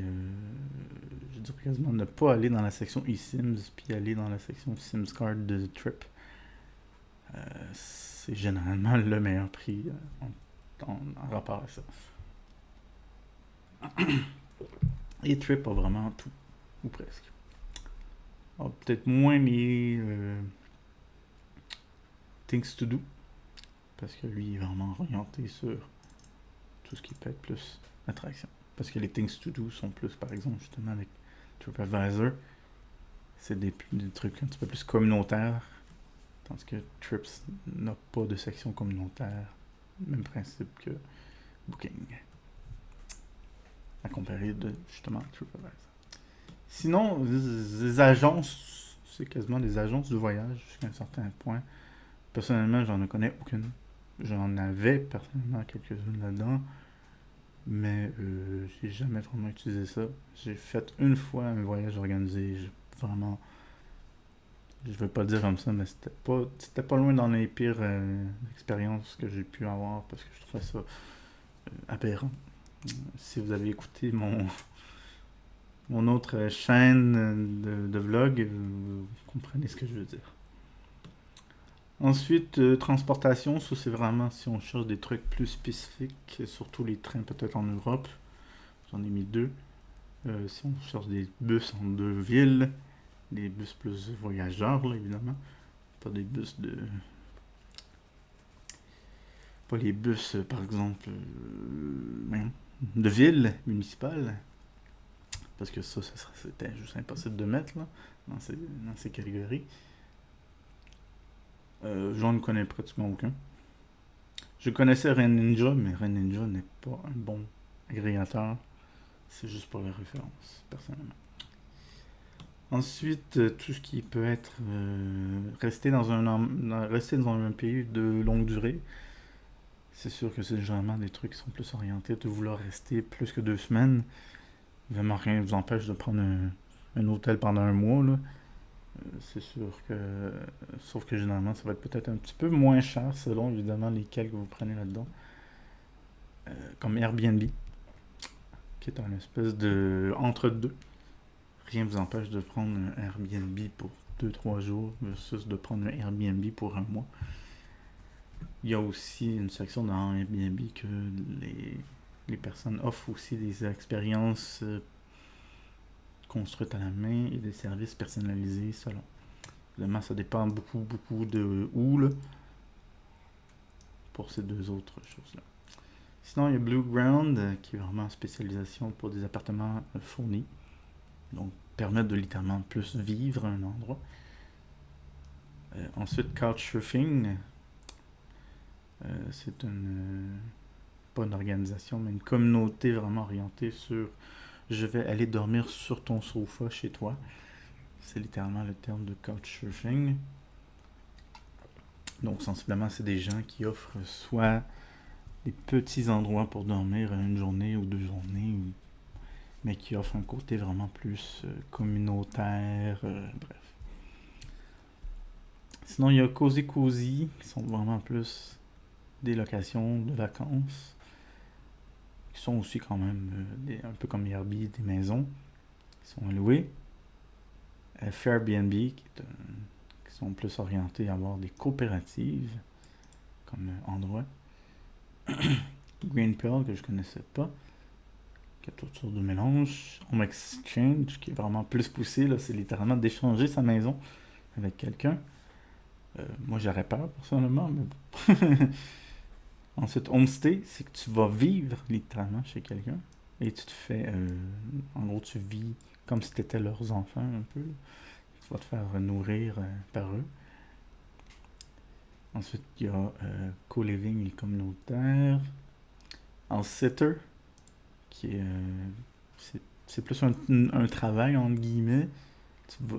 je dirais quasiment ne pas aller dans la section eSims, puis aller dans la section SimsCard de Trip. C'est généralement le meilleur prix en rapport à ça. Et Trip a vraiment tout, ou presque. Peut-être moins les Things to Do, parce que lui est vraiment orienté sur tout ce qui peut être plus attraction. Parce que les Things to Do sont plus, par exemple, justement avec TripAdvisor, c'est des trucs un petit peu plus communautaires, tandis que Trips n'a pas de section communautaire. Même principe que Booking. À comparer de justement TripAdvisor. Sinon, les agences, c'est quasiment des agences de voyage jusqu'à un certain point. Personnellement, j'en connais aucune. J'en avais personnellement quelques-unes là-dedans, mais j'ai jamais vraiment utilisé ça. J'ai fait une fois un voyage organisé, vraiment, je veux pas le dire comme ça, mais c'était pas loin dans les pires expériences que j'ai pu avoir parce que je trouvais ça aberrant. Si vous avez écouté mon autre chaîne de vlog, vous comprenez ce que je veux dire. Ensuite, transportation, ça c'est vraiment si on cherche des trucs plus spécifiques, surtout les trains peut-être en Europe. J'en ai mis deux. Si on cherche des bus en deux villes, des bus plus voyageurs, là, évidemment. Pas des bus de. Pas les bus, par exemple, de ville municipale. Parce que ça c'était juste impossible de mettre là, dans ces catégories. J'en connais pratiquement aucun. Je connaissais Ren Ninja, mais Ren Ninja n'est pas un bon agrégateur. C'est juste pour les références, personnellement. Ensuite, tout ce qui peut être rester dans un pays de longue durée, c'est sûr que c'est généralement des trucs qui sont plus orientés de vouloir rester plus que 2 semaines. Vraiment rien ne vous empêche de prendre un hôtel pendant un mois, là. C'est sûr que. Sauf que généralement, ça va être peut-être un petit peu moins cher selon évidemment lesquels que vous prenez là-dedans. Comme Airbnb, qui est un espèce de entre-deux. Rien ne vous empêche de prendre un Airbnb pour 2-3 jours versus de prendre un Airbnb pour un mois. Il y a aussi une section dans Airbnb que les personnes offrent aussi des expériences construites à la main et des services personnalisés selon. Évidemment, ça dépend beaucoup de où, là, pour ces deux autres choses-là. Sinon, il y a Blue Ground, qui est vraiment en spécialisation pour des appartements fournis. Donc, permettre de littéralement plus vivre à un endroit. Ensuite, Couchsurfing, c'est pas une organisation, mais une communauté vraiment orientée sur je vais aller dormir sur ton sofa chez toi. C'est littéralement le terme de Couchsurfing. Donc, sensiblement, c'est des gens qui offrent soit des petits endroits pour dormir une journée ou 2 journées, mais qui offrent un côté vraiment plus communautaire, bref. Sinon, il y a Cozy Cozy, qui sont vraiment plus des locations de vacances, qui sont aussi quand même un peu comme Airbnb, des maisons, qui sont louées. Fairbnb, qui sont plus orientés à avoir des coopératives comme endroit. Green Pearl, que je connaissais pas, qui a toutes sortes de mélanges. Home Exchange, qui est vraiment plus poussé, là, c'est littéralement d'échanger sa maison avec quelqu'un. Moi, j'aurais peur, personnellement, mais bon. Ensuite, Homestay, c'est que tu vas vivre littéralement chez quelqu'un et tu te fais. En gros, tu vis comme si tu étais leurs enfants, un peu. Tu vas te faire nourrir par eux. Ensuite, il y a co-living et communautaire. House sitter, qui est. C'est plus un travail, entre guillemets.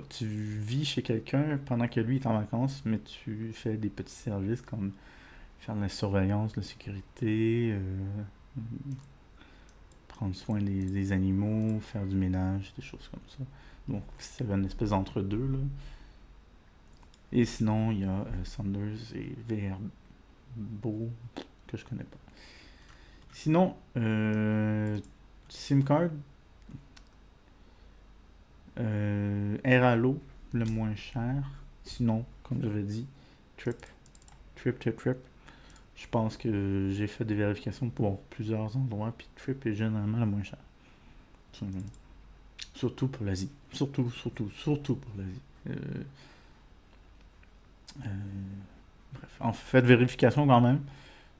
Tu vis chez quelqu'un pendant que lui est en vacances, mais tu fais des petits services comme faire de la surveillance, de la sécurité, prendre soin des animaux, faire du ménage, des choses comme ça. Donc, c'est une espèce d'entre-deux, là. Et sinon, il y a Sanders et VRBO, que je connais pas. Sinon, SIM card, Airalo, le moins cher. Sinon, comme j'avais dit, Trip, Trip. Je pense que j'ai fait des vérifications pour plusieurs endroits, puis Trip est généralement le moins cher. Surtout pour l'Asie. Surtout pour l'Asie. Euh, bref, en fait, vérification quand même,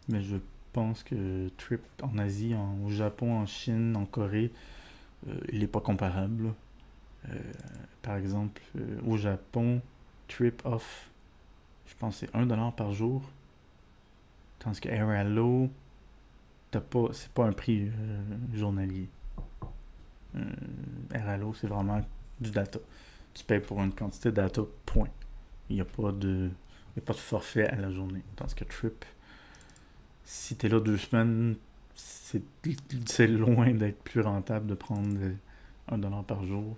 mais je pense que Trip en Asie, au Japon, en Chine, en Corée, il n'est pas comparable. Euh, Par exemple, au Japon, Trip Off, je pense que c'est 1$ par jour. Tandis que Airalo, c'est pas un prix journalier. Airalo, c'est vraiment du data. Tu payes pour une quantité de data, point. Il n'y a pas de forfait à la journée. Tandis que Trip, si tu es là 2 semaines, c'est loin d'être plus rentable de prendre 1$ par jour.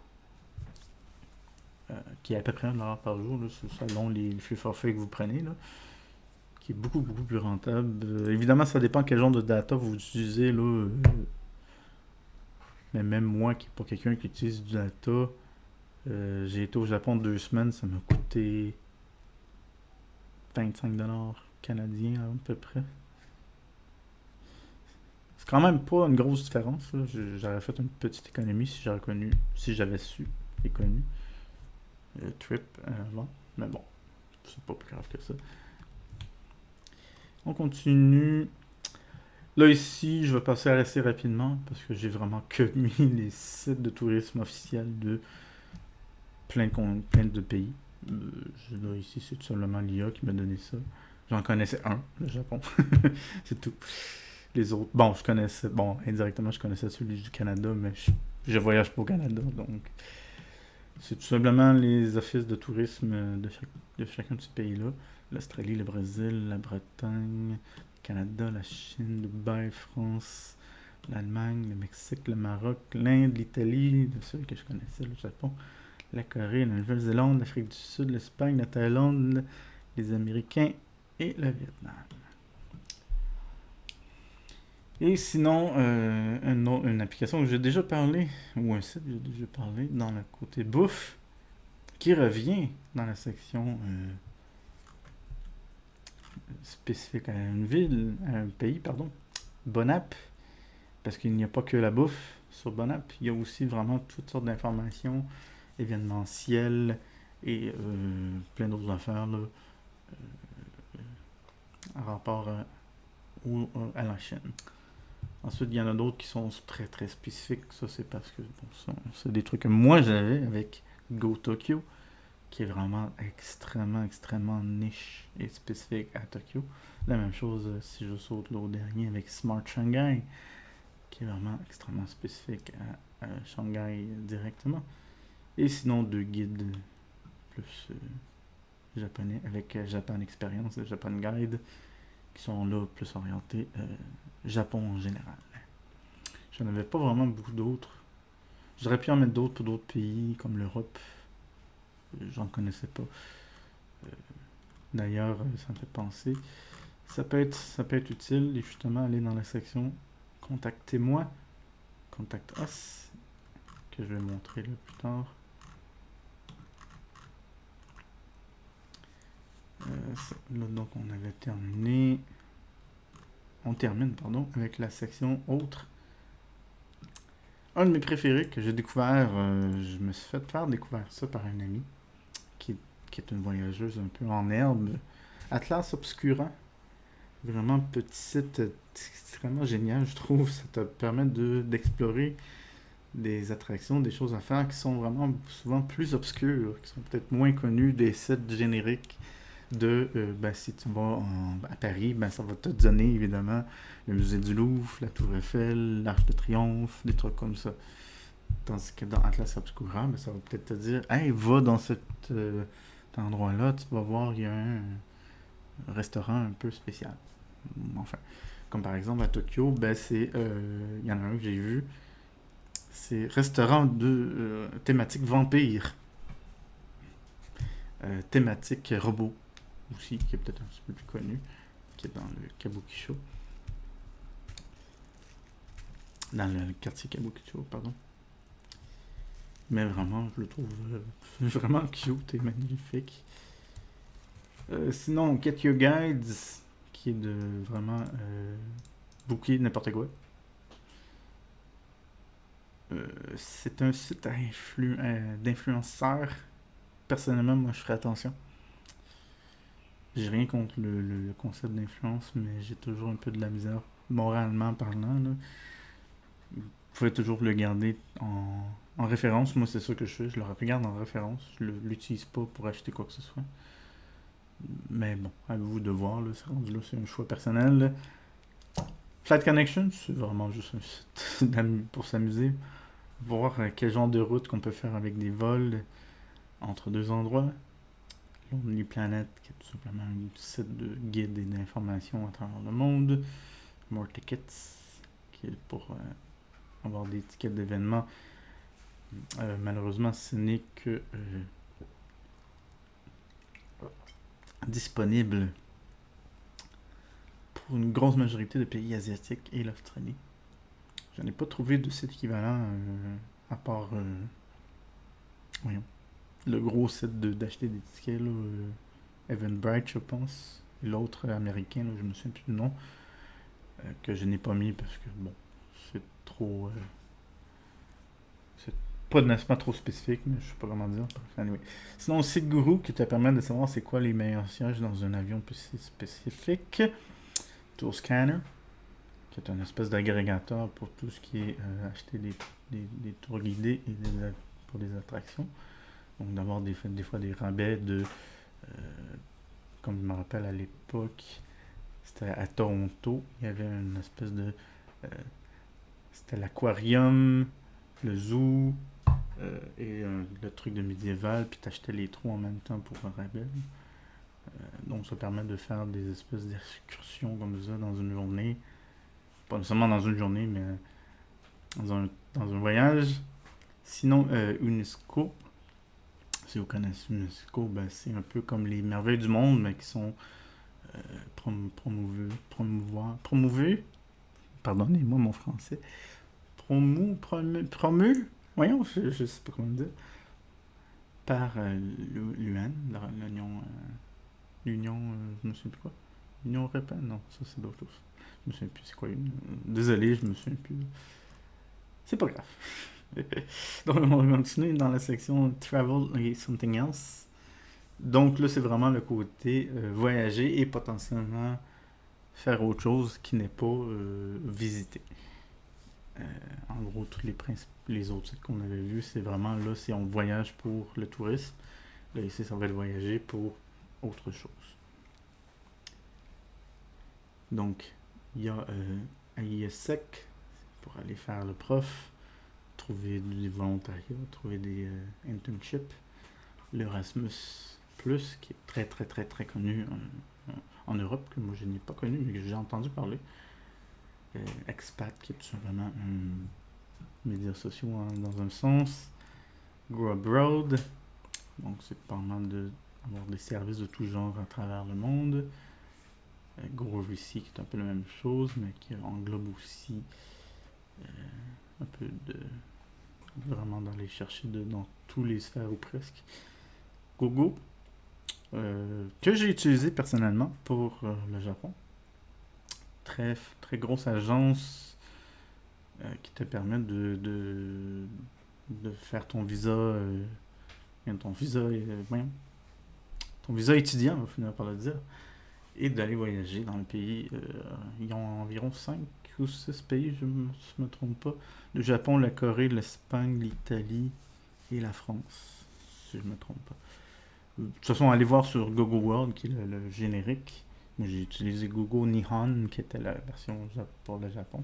Qui est à peu près 1$ par jour, là, selon les flux forfaits que vous prenez, là, qui est beaucoup plus rentable. Évidemment, ça dépend quel genre de data vous utilisez. Là, mais même moi, qui n'est pas quelqu'un qui utilise du data, j'ai été au Japon 2 semaines, ça m'a coûté 25$ canadiens à peu près. C'est quand même pas une grosse différence. Là. J'aurais fait une petite économie si j'avais su et connu Trip avant. Mais bon, c'est pas plus grave que ça. On continue. Là, ici, je vais passer assez rapidement parce que j'ai vraiment que mis les sites de tourisme officiels de plein de pays. Là, ici, c'est tout simplement l'IA qui m'a donné ça. J'en connaissais un, le Japon. C'est tout. Les autres, bon, indirectement, je connaissais celui du Canada, mais je voyage pas au Canada, donc c'est tout simplement les offices de tourisme de chacun de ces pays-là. L'Australie, le Brésil, la Bretagne, le Canada, la Chine, Dubaï, France, l'Allemagne, le Mexique, le Maroc, l'Inde, l'Italie, de ceux que je connaissais, le Japon, la Corée, la Nouvelle-Zélande, l'Afrique du Sud, l'Espagne, la Thaïlande, les Américains et le Vietnam. Et sinon, une application que j'ai déjà parlé, ou un site que j'ai déjà parlé, dans le côté bouffe, qui revient dans la section spécifique à une ville, à un pays, pardon, Bonapp, parce qu'il n'y a pas que la bouffe sur Bonapp, il y a aussi vraiment toutes sortes d'informations événementielles et plein d'autres affaires là, en rapport à la Chine. Ensuite, il y en a d'autres qui sont très spécifiques. Ça, c'est parce que c'est des trucs que moi j'avais avec Go Tokyo, qui est vraiment extrêmement niche et spécifique à Tokyo. La même chose si je saute l'autre dernier avec Smart Shanghai, qui est vraiment extrêmement spécifique à Shanghai directement. Et sinon, 2 guides plus japonais avec Japan Experience et Japan Guide, qui sont là plus orientés Japon en général. J'en avais pas vraiment beaucoup d'autres. J'aurais pu en mettre d'autres pour d'autres pays, comme l'Europe. J'en connaissais pas. D'ailleurs, ça me fait penser. Ça peut être utile, et justement, aller dans la section Contactez-moi, Contact Us, que je vais montrer là plus tard. Là, donc, on avait terminé. On termine, avec la section Autres. Un de mes préférés que j'ai découvert, je me suis fait faire découvrir ça par un ami qui est une voyageuse un peu en herbe. Atlas Obscura. Vraiment petit site extrêmement génial, je trouve. Ça te permet d'explorer des attractions, des choses à faire qui sont vraiment souvent plus obscures, qui sont peut-être moins connues des sites génériques si tu vas à Paris, ça va te donner évidemment le musée du Louvre, la Tour Eiffel, l'Arc de Triomphe, des trucs comme ça. Tandis que dans Atlas Obscura, ça va peut-être te dire hey, va dans cet endroit-là, tu vas voir, il y a un restaurant un peu spécial. Enfin, comme par exemple à Tokyo, il y en a un que j'ai vu, c'est restaurant de thématique vampire. thématique robot aussi, qui est peut-être un petit peu plus connu, qui est dans le Kabukicho. Dans le quartier Kabukicho, pardon. Mais vraiment, je le trouve vraiment cute et magnifique. Sinon, Get Your Guides, qui est de vraiment booker n'importe quoi. C'est un site d'influenceurs. Personnellement, moi, je ferais attention. J'ai rien contre le concept d'influence, mais j'ai toujours un peu de la misère, moralement parlant. Là. Vous pouvez toujours le garder en référence. Moi, c'est ça que je fais. Je le regarde en référence. Je l'utilise pas pour acheter quoi que ce soit. Mais bon, à vous de voir. Là, c'est un choix personnel. Là. Flight Connection, c'est vraiment juste un site pour s'amuser. Voir quel genre de route qu'on peut faire avec des vols entre deux endroits. Lonely Planet, qui est tout simplement un site de guide et d'informations à travers le monde. More Tickets, qui est pour avoir des tickets d'événements. Malheureusement, ce n'est que disponible pour une grosse majorité de pays asiatiques et l'Australie. Je n'ai pas trouvé de site équivalent à part voyons, le gros site d'acheter des tickets, là, Eventbrite, je pense, et l'autre américain, là, je me souviens plus du nom, que je n'ai pas mis parce que bon, c'est trop. C'est pas nécessairement trop spécifique, mais je sais pas comment dire. Anyway. Sinon, le site Guru qui te permet de savoir c'est quoi les meilleurs sièges dans un avion spécifique. Tour Scanner, qui est un espèce d'agrégateur pour tout ce qui est acheter des tours guidés et pour des attractions. Donc d'avoir des fois des rabais de comme je me rappelle à l'époque, c'était à Toronto, il y avait une espèce de c'était l'aquarium, le zoo et le truc de médiéval, puis t'achetais les trois en même temps pour un rabais. Donc ça permet de faire des espèces d'excursions comme ça dans une journée. Pas nécessairement dans une journée, mais dans un voyage. Sinon, UNESCO, si vous connaissez UNESCO, ben, c'est un peu comme les merveilles du monde, mais qui sont promues, pardonnez-moi mon français, promu, voyons, je sais pas comment dire, par l'UN, l'Union, je me souviens plus quoi, l'Union européenne, non, ça c'est d'autres choses. Je me souviens plus c'est quoi désolé, je me souviens plus. C'est pas grave. Donc on va continuer dans la section Travel et Something Else. Donc là c'est vraiment le côté voyager et potentiellement faire autre chose qui n'est pas visiter. En gros, tous les autres sites qu'on avait vus, c'est vraiment là, c'est on voyage pour le tourisme. Là, ici, ça va être voyager pour autre chose. Donc, il y a AIESEC pour aller faire le prof, trouver du volontariat, trouver des internships. L'Erasmus Plus, qui est très, très, très, très connu en Europe, que moi, je n'ai pas connu, mais que j'ai entendu parler. Expat, qui est tout simplement un médias sociaux dans un sens. Go Abroad, donc c'est permet d'avoir des services de tout genre à travers le monde. Go Overseas, qui est un peu la même chose, mais qui englobe aussi un peu de vraiment d'aller chercher dans tous les sphères ou presque. Gogo, que j'ai utilisé personnellement pour le Japon. Très, très grosse agence qui te permet de faire ton visa ton visa étudiant, on va finir par le dire, et d'aller voyager dans le pays. Ils ont environ 5 ou 6 pays, je ne me trompe pas. Le Japon, la Corée, l'Espagne, l'Italie et la France, si je ne me trompe pas. De toute façon, allez voir sur Google World, qui est le générique. Moi, j'ai utilisé Google Nihon, qui était la version pour le Japon.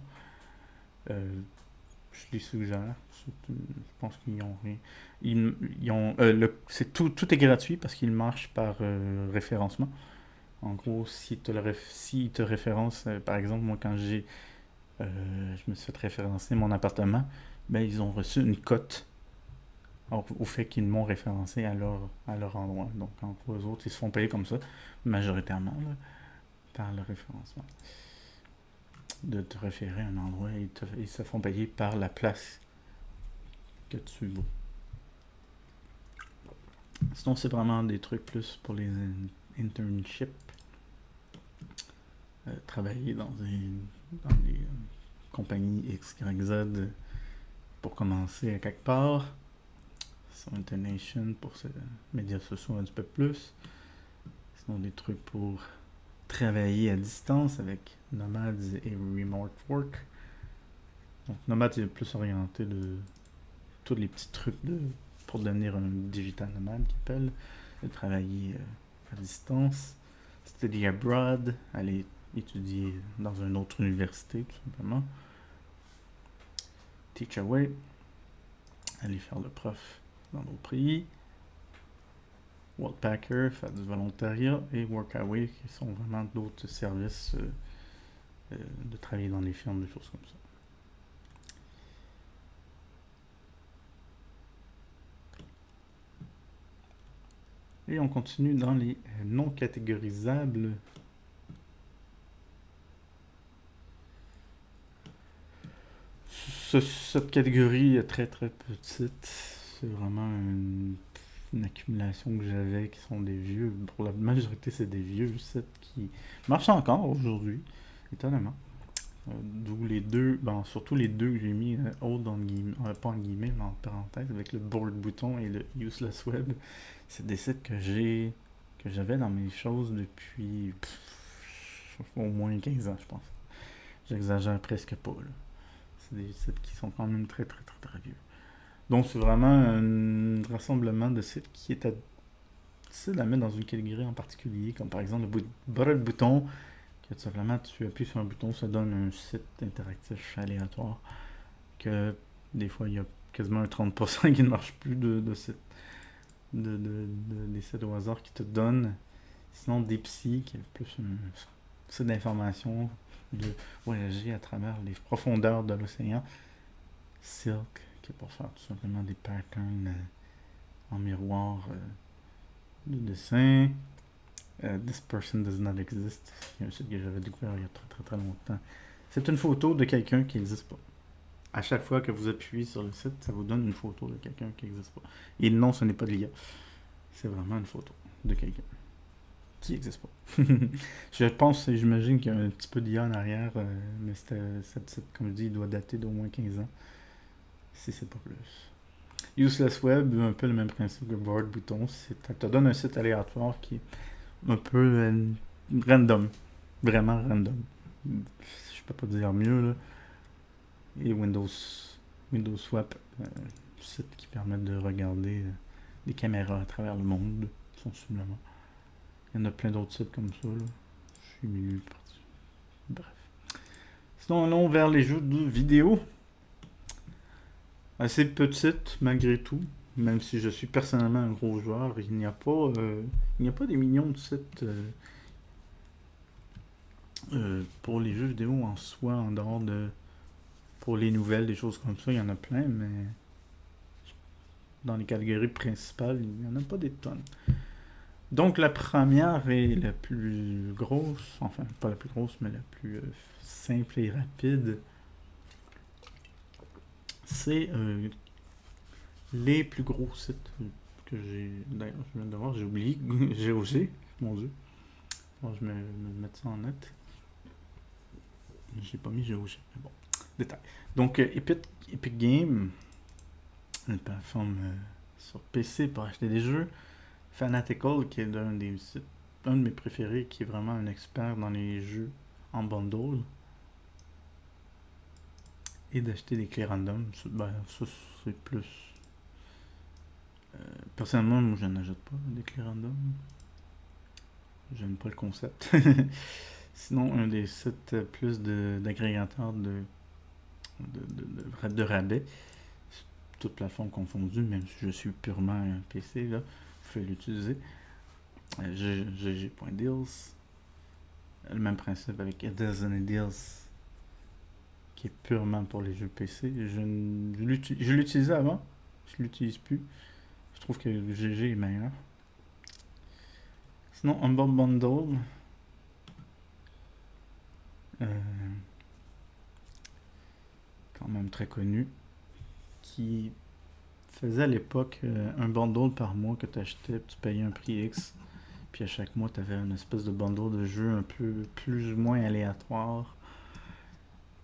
Je les suggère. Je pense qu'ils ont rien. Tout est gratuit parce qu'ils marchent par référencement. En gros, s'ils te référencent, par exemple, moi, quand je me suis fait référencer mon appartement, ben, ils ont reçu une cote au fait qu'ils m'ont référencé à leur endroit. Donc, en gros, eux autres, ils se font payer comme ça, majoritairement, là, par le référencement. De te référer à un endroit, ils se font payer par la place que tu vas. Sinon, c'est vraiment des trucs plus pour les internships. Travailler dans des compagnies X, Y, Z pour commencer à quelque part. Sur Internation pour ces médias sociaux un petit peu plus. Sinon, des trucs pour travailler à distance avec Nomads et Remote Work. Donc, Nomads est plus orienté de tous les petits trucs pour devenir un digital nomade qu'ils appellent, de travailler à distance. Study abroad, aller étudier dans une autre université, tout simplement. Teach away, aller faire le prof dans d'autres pays. Worldpacker, faire du volontariat. Et Workaway, qui sont vraiment d'autres services de travailler dans les firmes, des choses comme ça. Et on continue dans les non catégorisables. Cette catégorie est très très petite. C'est vraiment une accumulation que j'avais qui sont des vieux. Pour la majorité, c'est des vieux sites qui marchent encore aujourd'hui, étonnamment. D'où les deux, surtout les deux que j'ai mis haut dans le guillemets, pas en guillemets, mais en parenthèse, avec le board bouton et le useless web. C'est des sites que j'avais dans mes choses depuis au moins 15 ans, je pense. J'exagère presque pas, là. C'est des sites qui sont quand même très très très très vieux. Donc c'est vraiment un rassemblement de sites qui est difficile à mettre dans une catégorie en particulier, comme par exemple le board bouton, que tout simplement tu appuies sur un bouton, ça donne un site interactif aléatoire, que des fois il y a quasiment un 30% qui ne marche plus de sites. Des sites au hasard qui te donnent. Sinon, Deepsea, qui est plus un site d'information, de voyager à travers les profondeurs de l'océan. Silk, qui est pour faire tout simplement des patterns en miroir de dessin. This person does not exist. C'est un site que j'avais découvert il y a très très très longtemps. C'est une photo de quelqu'un qui n'existe pas. À chaque fois que vous appuyez sur le site, ça vous donne une photo de quelqu'un qui n'existe pas. Et non, ce n'est pas de l'IA. C'est vraiment une photo de quelqu'un qui n'existe pas. Je pense, j'imagine qu'il y a un petit peu d'IA en arrière, mais cette site, comme je dis, il doit dater d'au moins 15 ans, si c'est pas plus. Useless Web, un peu le même principe que Board Bouton, ça te donne un site aléatoire qui est un peu random, vraiment random. Je peux pas dire mieux, là. Et Windows Swap, site qui permet de regarder des caméras à travers le monde, sensiblement. Il y en a plein d'autres sites comme ça, là. Je suis milieu parti. Bref. Sinon, allons vers les jeux de vidéo. Assez petite, malgré tout. Même si je suis personnellement un gros joueur, il n'y a pas des millions de sites pour les jeux vidéo en soi, en dehors de... Pour les nouvelles, des choses comme ça, il y en a plein, mais dans les catégories principales, il n'y en a pas des tonnes. Donc la première et la plus grosse, enfin pas la plus grosse, mais la plus simple et rapide, c'est les plus gros sites que j'ai... D'ailleurs, je viens de voir, j'ai oublié GOG, mon dieu. Bon, je vais me mettre ça en net. J'ai pas mis GOG, mais bon, détail. Donc Epic Games, une plateforme sur PC pour acheter des jeux. Fanatical, qui est un de mes préférés, qui est vraiment un expert dans les jeux en bundle. Et d'acheter des clés random. Ça c'est plus... personnellement, moi je n'achète pas des clés random. J'aime pas le concept. Sinon, un des sites plus d'agrégateurs de rabais, toute plateforme confondue, même si je suis purement un PC, là, vous pouvez l'utiliser. GG.deals. Le même principe avec A Dozen Deals, qui est purement pour les jeux PC. Je l'utilisais avant. Je l'utilise plus. Je trouve que le GG est meilleur. Sinon, Humble Bundle. Quand même très connu. Qui faisait à l'époque un bundle par mois que tu achetais, tu payais un prix X. Puis à chaque mois, tu avais une espèce de bundle de jeux un peu plus ou moins aléatoire.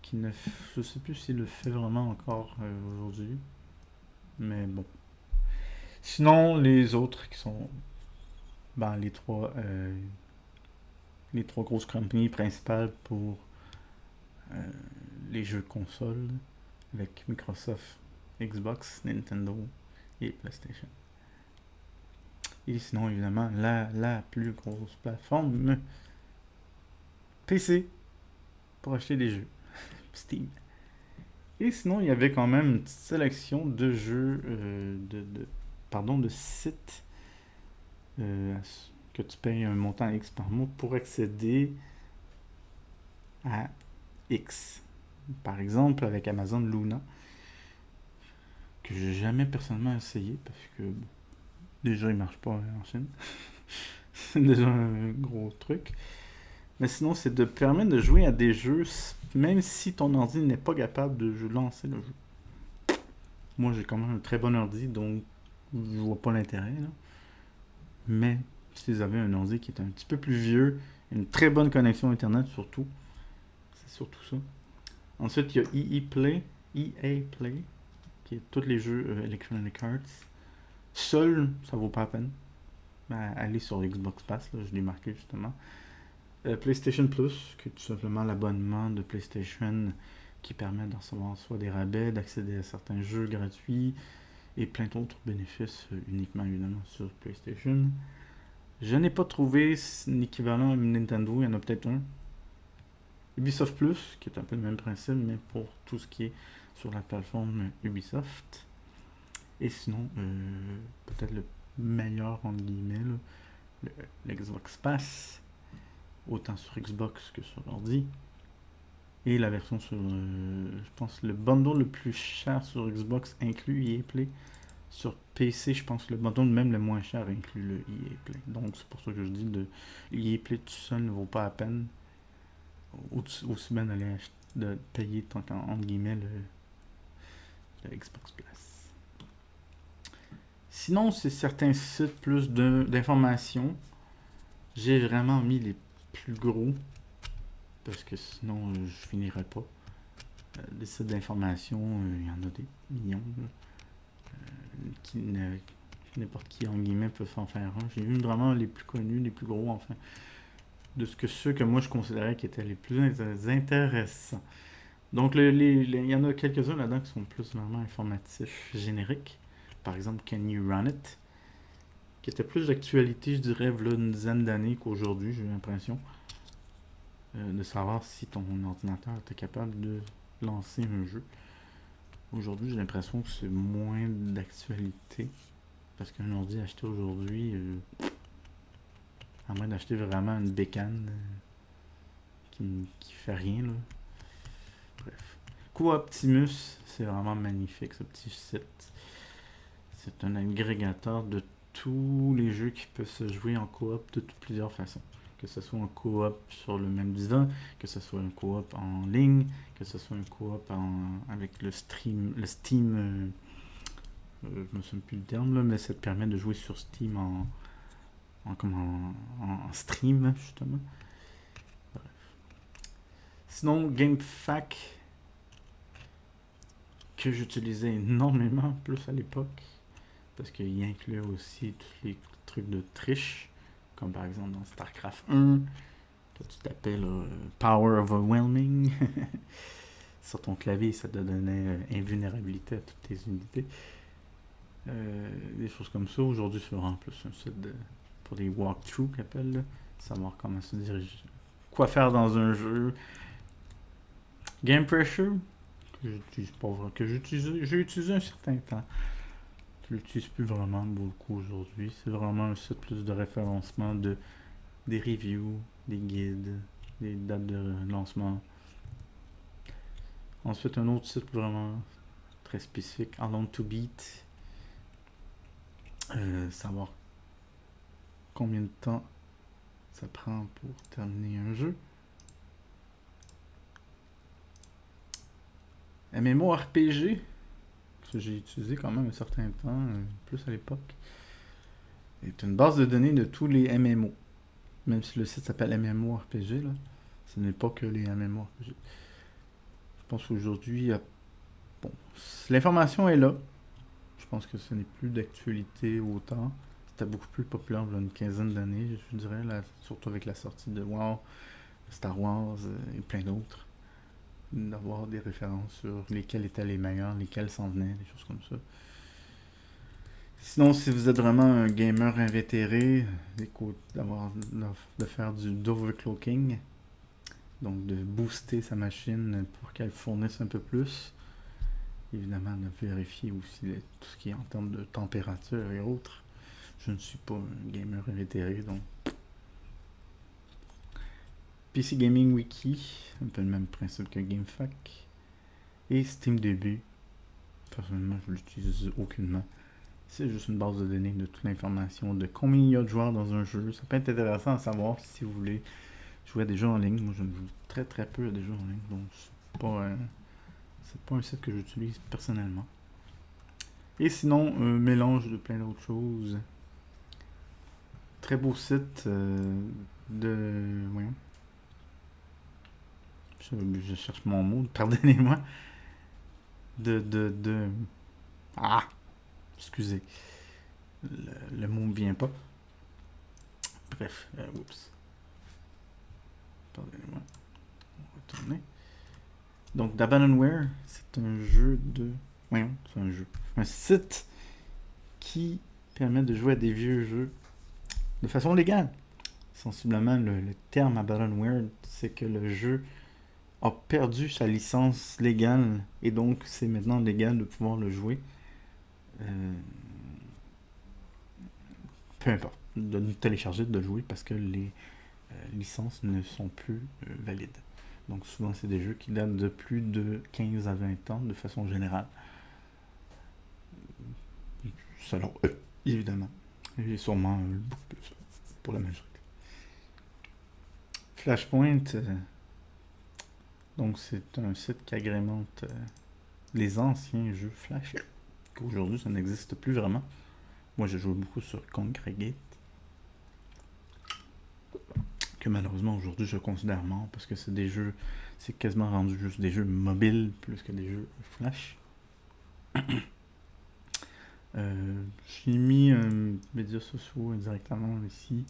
Qui ne, je sais plus s'il le fait vraiment encore aujourd'hui. Mais bon. Sinon, les autres qui sont ben, les trois grosses compagnies principales pour les jeux consoles avec Microsoft, Xbox, Nintendo et PlayStation. Et sinon, évidemment, la plus grosse plateforme PC pour acheter des jeux. Steam. Et sinon, il y avait quand même une petite sélection de jeux, de sites que tu payes un montant X par mois pour accéder à X. Par exemple, avec Amazon Luna, que j'ai jamais personnellement essayé parce que déjà il marche pas en Chine. C'est déjà un gros truc. Mais sinon, c'est de permettre de jouer à des jeux même si ton ordi n'est pas capable de lancer le jeu. Moi, j'ai quand même un très bon ordi, donc je vois pas l'intérêt. Là. Mais si vous avez un ordi qui est un petit peu plus vieux, une très bonne connexion Internet surtout, c'est surtout ça. Ensuite, il y a EA Play, qui est tous les jeux Electronic Arts. Seul, ça vaut pas la peine. Allez sur Xbox Pass, là, je l'ai marqué justement. PlayStation Plus, qui est tout simplement l'abonnement de PlayStation qui permet d'en recevoir soit des rabais, d'accéder à certains jeux gratuits et plein d'autres bénéfices uniquement évidemment sur PlayStation. Je n'ai pas trouvé un équivalent à Nintendo, il y en a peut-être un. Ubisoft Plus, qui est un peu le même principe, mais pour tout ce qui est sur la plateforme Ubisoft. Et sinon, peut-être le meilleur, entre guillemets, l'Xbox Pass, autant sur Xbox que sur ordi. Et la version sur, je pense, le bundle le plus cher sur Xbox inclut EA Play. Sur PC, je pense que le bundle même le moins cher inclut le EA Play. Donc c'est pour ça que je dis de EA Play tout seul ne vaut pas la peine. Aussi bien d'aller de payer tant entre guillemets le Xbox Pass. Sinon, c'est certains sites plus d'informations. J'ai vraiment mis les plus gros parce que sinon je finirais pas. Des sites d'information, il y en a des millions. N'importe qui en guillemets peut s'en faire un. J'ai vu vraiment les plus connus, les plus gros enfin. De ceux que moi je considérais qui étaient les plus intéressants. Donc il y en a quelques-uns là-dedans qui sont plus vraiment informatifs, génériques. Par exemple, Can You Run It? Qui était plus d'actualité, je dirais, une dizaine d'années qu'aujourd'hui, j'ai l'impression. De savoir si ton ordinateur était capable de lancer un jeu. Aujourd'hui, j'ai l'impression que c'est moins d'actualité. Parce qu'un ordi acheté aujourd'hui, à moins d'acheter vraiment une bécane qui fait rien, là. Bref. Co-Optimus, c'est vraiment magnifique, ce petit site. C'est un agrégateur de tous les jeux qui peuvent se jouer en coop de plusieurs façons. Que ce soit un coop sur le même divan, que ce soit un coop en ligne, que ce soit un coop avec le Steam, je me souviens plus le terme là, mais ça te permet de jouer sur Steam en stream justement. Bref. Sinon, GameFAQ que j'utilisais énormément plus à l'époque parce qu'il inclut aussi tous les trucs de triche comme par exemple dans StarCraft 1 que tu t'appelles Power Overwhelming. Sur ton clavier, ça te donnait invulnérabilité à toutes tes unités. Des choses comme ça. Aujourd'hui, c'est vraiment plus un site pour des walkthroughs qu'ils appellent. Là. Savoir comment se diriger. Quoi faire dans un jeu. Game Pressure, que j'utilise pas vraiment. J'ai utilisé un certain temps. Je l'utilise plus vraiment beaucoup aujourd'hui. C'est vraiment un site plus de référencement des reviews, des guides, des dates de lancement. Ensuite, un autre site vraiment très spécifique, Alone to Beat, savoir combien de temps ça prend pour terminer un jeu. MMORPG, que j'ai utilisé quand même un certain temps, plus à l'époque, est une base de données de tous les MMO. Même si le site s'appelle MMORPG, là, ce n'est pas que les MMORPG. Je pense qu'aujourd'hui, bon, l'information est là. Je pense que ce n'est plus d'actualité autant. C'était beaucoup plus populaire il y a une quinzaine d'années, je dirais, là, surtout avec la sortie de WoW, Star Wars et plein d'autres. D'avoir des références sur lesquels étaient les meilleurs, lesquels s'en venaient, des choses comme ça. Sinon, si vous êtes vraiment un gamer invétéré, de faire d'overclocking, donc de booster sa machine pour qu'elle fournisse un peu plus. Évidemment, de vérifier aussi tout ce qui est en termes de température et autres. Je ne suis pas un gamer invétéré, donc PC Gaming Wiki, un peu le même principe que GameFAQ. Et SteamDB, personnellement, je l'utilise aucunement. C'est juste une base de données de toute l'information de combien il y a de joueurs dans un jeu. Ça peut être intéressant à savoir si vous voulez jouer à des jeux en ligne. Moi, je ne joue très peu à des jeux en ligne, donc c'est pas un site que j'utilise personnellement. Et sinon, un mélange de plein d'autres choses. Très beau site de... Voyons. Je cherche mon mot, pardonnez-moi. Ah! Excusez. Le mot ne vient pas. Bref, oups. Pardonnez-moi. On va retourner. Donc, d'Abandonware, c'est un jeu de... Voyons, c'est un jeu. Un site qui permet de jouer à des vieux jeux de façon légale. Sensiblement, le terme Abandonware, c'est que le jeu a perdu sa licence légale et donc c'est maintenant légal de pouvoir le jouer. Peu importe, de le télécharger, de le jouer parce que les licences ne sont plus valides. Donc souvent c'est des jeux qui datent de plus de 15 à 20 ans de façon générale. Selon eux, évidemment. Et sûrement beaucoup plus pour la majorité. Flashpoint, donc c'est un site qui agrémente les anciens jeux Flash. Qu'aujourd'hui ça n'existe plus vraiment. Moi je joue beaucoup sur Congregate. Que malheureusement aujourd'hui je considère mort parce que c'est des jeux, c'est quasiment rendu juste des jeux mobiles plus que des jeux Flash. J'ai mis médias sociaux indirectement ici.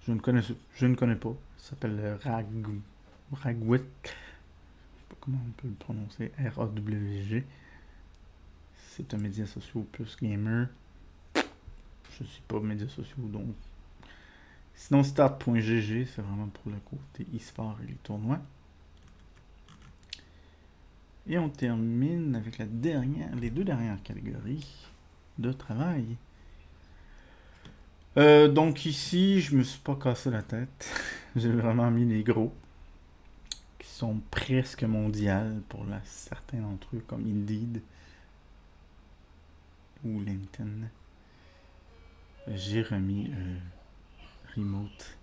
Je ne connais pas. Ça s'appelle Ragwit. Je sais pas comment on peut le prononcer. RAWG. C'est un média social plus gamer. Je suis pas médias sociaux donc. Sinon start.gg, c'est vraiment pour le côté e-sport et les tournois. Et on termine avec les deux dernières catégories de travail. Donc ici, je me suis pas cassé la tête. J'ai vraiment mis les gros, qui sont presque mondiales pour certains d'entre eux, comme Indeed ou LinkedIn. J'ai remis Remote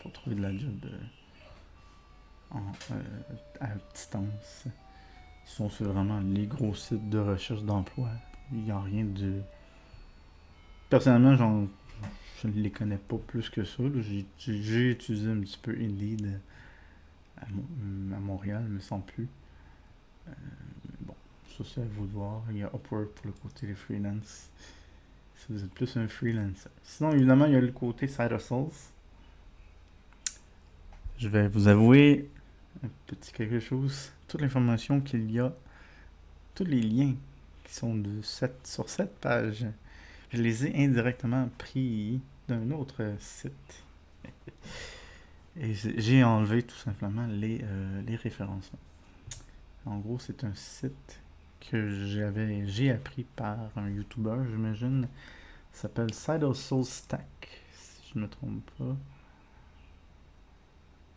pour trouver de la job à distance. Sinon, c'est vraiment les gros sites de recherche d'emploi. Il n'y a rien de... Personnellement, je ne les connais pas plus que ça. J'ai utilisé un petit peu Indeed à Montréal, mais sans plus. Bon, ça c'est à vous de voir. Il y a Upwork pour le côté des freelance. Si vous êtes plus un freelancer. Sinon, évidemment, il y a le côté Side Hustles. Je vais vous avouer un petit quelque chose. Toute l'information qu'il y a, tous les liens qui sont de sur cette page, je les ai indirectement pris d'un autre site. Et j'ai enlevé tout simplement les référencements. En gros, c'est un site que j'ai appris par un YouTuber, j'imagine. Ça s'appelle Side Hustle Stack, si je ne me trompe pas.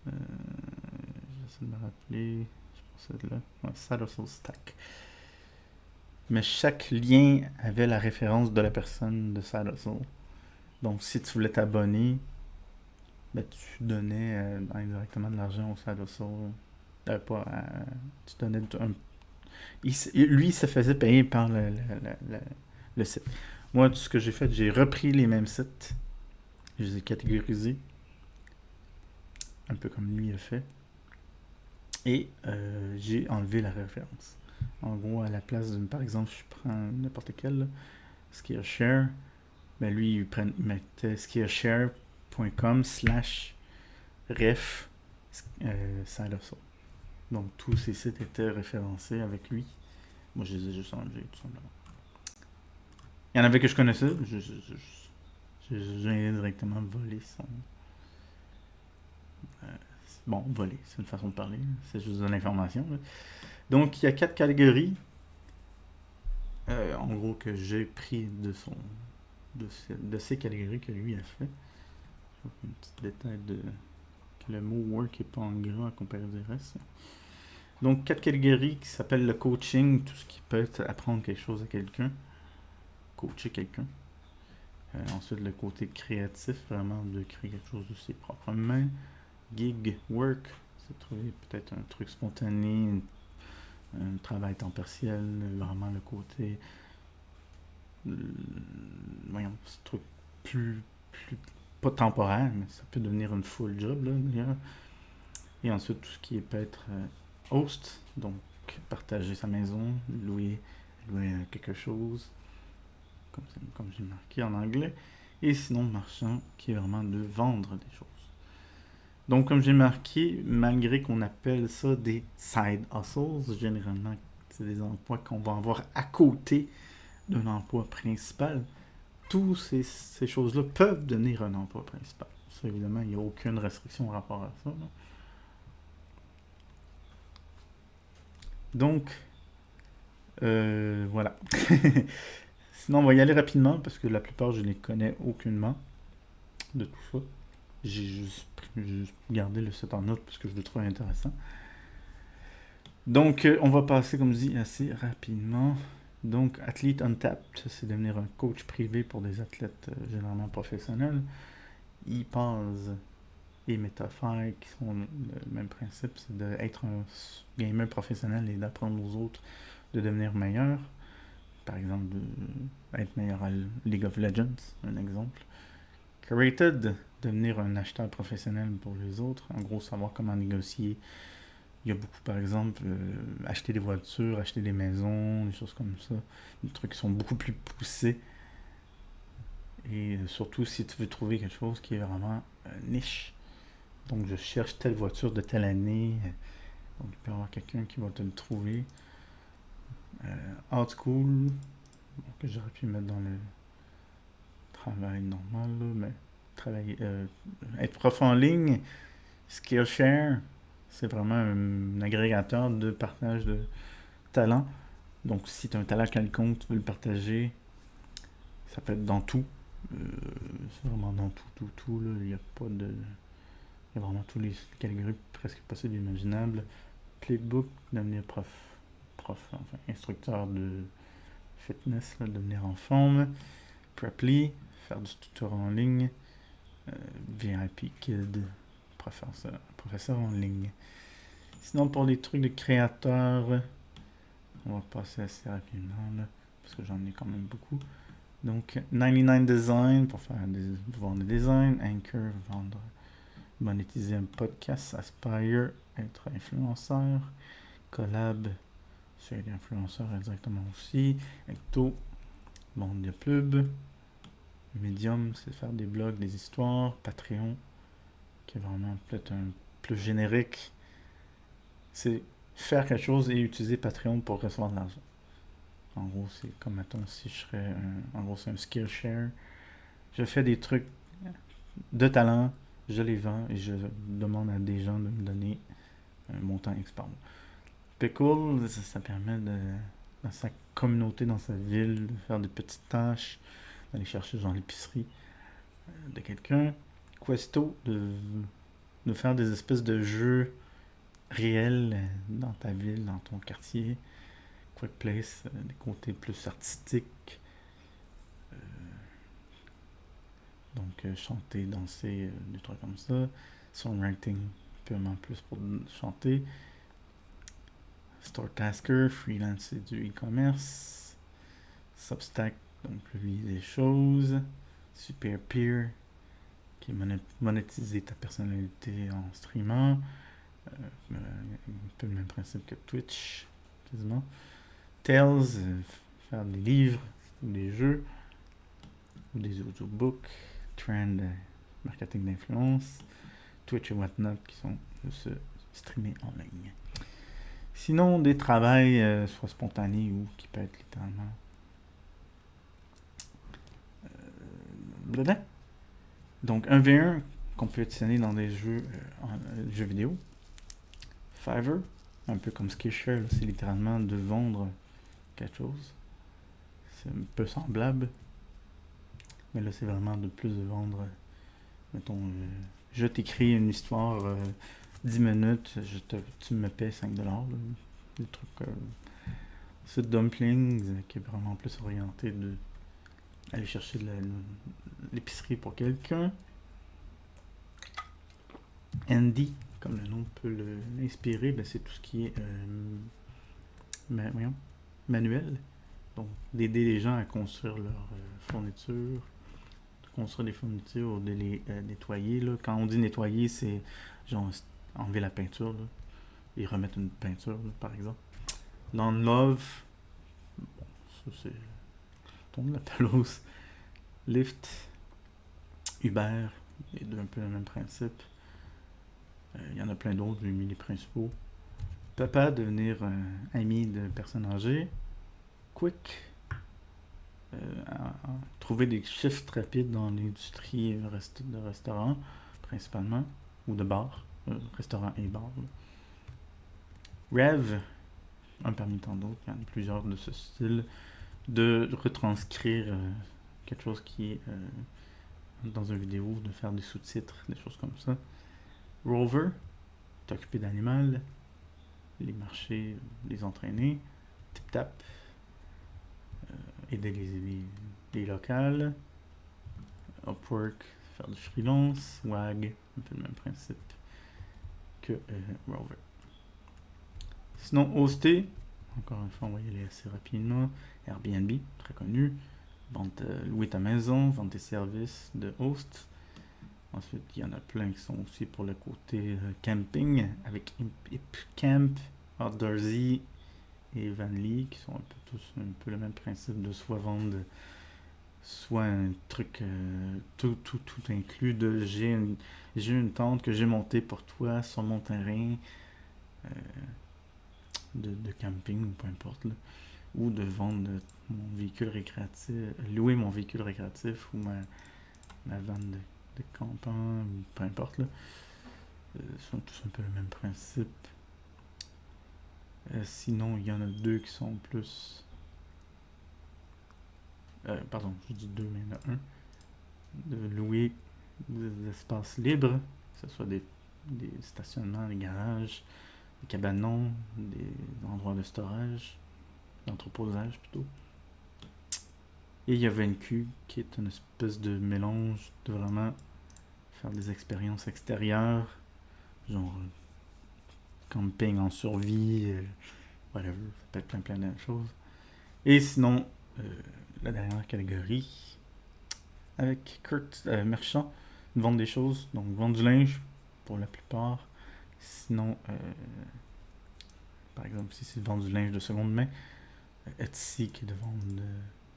J'essaie de me rappeler. Je pense que c'est là. Ouais, Side Hustle Stack. mais chaque lien avait la référence de la personne de Side Hustle. Donc, si tu voulais t'abonner, ben, tu donnais indirectement de l'argent au Side Hustle. Pas, tu donnais lui, il se faisait payer par le site. Moi, tout ce que j'ai fait, j'ai repris les mêmes sites, je les ai catégorisés, un peu comme lui a fait, et j'ai enlevé la référence. En gros, à la place par exemple, je prends n'importe quel, là, Skillshare, ben lui, il mettait skillshare.com/ref side hustle. Donc, tous ces sites étaient référencés avec lui. Moi, je les ai juste enlevés, tout simplement. Il y en avait que je connaissais, j'ai directement volé son. euh, bon, voler, c'est une façon de parler, c'est juste de l'information. Donc, il y a 4 catégories, en gros, que j'ai pris de ces catégories que lui a fait. Un petit détail de que le mot work n'est pas en gras à comparer du reste. Donc, 4 catégories qui s'appellent le coaching, tout ce qui peut être apprendre quelque chose à quelqu'un, coacher quelqu'un. Ensuite, le côté créatif, vraiment de créer quelque chose de ses propres mains. Gig work, c'est trouver peut-être un truc spontané, un travail temps partiel, vraiment le côté, voyons, ce truc plus pas temporaire, mais ça peut devenir une full job là d'ailleurs. Et ensuite tout ce qui peut être host, donc partager sa maison, louer quelque chose, comme j'ai marqué en anglais. Et sinon marchand, qui est vraiment de vendre des choses. Donc, comme j'ai marqué, malgré qu'on appelle ça des side hustles, généralement, c'est des emplois qu'on va avoir à côté d'un emploi principal, toutes ces choses-là peuvent devenir un emploi principal. Ça, évidemment, il n'y a aucune restriction par rapport à ça. Là. Donc, voilà. Sinon, on va y aller rapidement parce que la plupart, je ne les connais aucunement de tout ça. J'ai juste gardé le set en note parce que je le trouve intéressant. Donc, on va passer, comme je dis, assez rapidement. Donc, Athlete Untapped, c'est devenir un coach privé pour des athlètes généralement professionnels. ePause et Metafy, qui sont le même principe, c'est d'être un gamer professionnel et d'apprendre aux autres de devenir meilleurs. Par exemple, être meilleur à League of Legends, un exemple. Curated, devenir un acheteur professionnel pour les autres. En gros, savoir comment négocier. Il y a beaucoup, par exemple, acheter des voitures, acheter des maisons, des choses comme ça. Des trucs qui sont beaucoup plus poussés. Et surtout si tu veux trouver quelque chose qui est vraiment niche. Donc, je cherche telle voiture de telle année. Donc, il peut y avoir quelqu'un qui va te le trouver. Art School, que j'aurais pu mettre dans le travail normal, là, mais travailler, être prof en ligne, Skillshare, c'est vraiment un agrégateur de partage de talent. Donc, si tu as un talent quelconque, tu veux le partager, ça peut être dans tout. C'est vraiment dans tout. Là. Il y a pas de. Il y a vraiment tous les catégories presque possibles et imaginables. Playbook, devenir prof, enfin, instructeur de fitness, là, devenir en forme. Preply, faire du tuteur en ligne. VIP Kid, professeur en ligne. Sinon, pour les trucs de créateurs, on va passer assez rapidement, là, parce que j'en ai quand même beaucoup. Donc, 99 Design pour vendre des designs. Anchor, monétiser un podcast. Aspire, être influenceur. Collab, c'est être influenceur exactement aussi. Ecto, vendre des pubs. Medium, c'est faire des blogs, des histoires. Patreon, qui est vraiment peut-être un plus générique. C'est faire quelque chose et utiliser Patreon pour recevoir de l'argent. En gros, c'est comme, mettons, si je serais en gros, c'est un Skillshare. Je fais des trucs de talent, je les vends et je demande à des gens de me donner un montant X par mois. Pickle, ça permet dans sa communauté, dans sa ville, de faire des petites tâches, d'aller chercher genre l'épicerie de quelqu'un. Questo, de faire des espèces de jeux réels dans ta ville, dans ton quartier. Quick Place, des côtés plus artistiques. Donc, chanter, danser, des trucs comme ça. Songwriting, purement plus pour chanter. Store Tasker, freelance et du e-commerce. Substack, donc publier des choses. Super Peer, qui est monétiser ta personnalité en streamant. Un peu le même principe que Twitch, quasiment. Tales, faire des livres ou des jeux ou des audiobooks. Trend, marketing d'influence. Twitch et whatnot qui sont se streamer en ligne. Sinon, des travails soit spontanés ou qui peuvent être littéralement dedans. Donc, 1v1 qu'on peut additionner dans des jeux, jeux vidéo. Fiverr, un peu comme Skillshare, c'est littéralement de vendre quelque chose. C'est un peu semblable. Mais là, c'est vraiment de plus de vendre. Mettons, je t'écris une histoire 10 minutes, tu me paies 5$. Des trucs c'est Dumplings, qui est vraiment plus orienté de aller chercher de l'épicerie pour quelqu'un. Andy, comme le nom peut l'inspirer, ben c'est tout ce qui est manuel. Donc, d'aider les gens à construire leur fourniture, construire des fournitures ou de les nettoyer. Là. Quand on dit nettoyer, c'est genre enlever la peinture là, et remettre une peinture, là, par exemple. Dans Love, bon, ça c'est tourne la pelouse. Lyft, Uber, les deux un peu le même principe. Il y en a plein d'autres, j'ai mis les principaux. Papa, devenir ami de personnes âgées. Quick, trouver des shifts rapides dans l'industrie de restaurant, principalement, ou de bar, restaurant et bar. Rev, un parmi tant d'autres, il y en a plusieurs de ce style, de retranscrire quelque chose qui est dans une vidéo, de faire des sous-titres, des choses comme ça. Rover, t'occuper d'animal, les marcher, les entraîner. Tip-tap, aider les locales. Upwork, faire du freelance. Wag, un peu le même principe que Rover. Sinon, hoster, encore une fois, on va y aller assez rapidement. Airbnb, très connu. Louer ta maison, vendre tes services de host. Ensuite, il y en a plein qui sont aussi pour le côté camping, avec Camp, Outdoorsy et Vanly, qui sont un peu tous un peu le même principe de soit vendre, soit un truc tout inclus de j'ai une tente que j'ai montée pour toi sur mon terrain de camping, ou peu importe, là, ou de vendre mon véhicule récréatif, louer mon véhicule récréatif ou ma van de campement, ou peu importe, là. Sont tous un peu le même principe. Sinon, il y en a deux qui sont plus... pardon, je dis deux, mais il y en a un. De louer des espaces libres, que ce soit des stationnements, des garages, des cabanons, des endroits de storage, d'entreposage plutôt. Et il y a VenQ, qui est une espèce de mélange de vraiment faire des expériences extérieures, genre camping en survie, whatever, ça peut être plein de choses. Et sinon, la dernière catégorie, avec Kurt Merchant, vendre des choses, donc vendre du linge pour la plupart. Sinon, par exemple, si c'est de vendre du linge de seconde main, Etsy qui est de vendre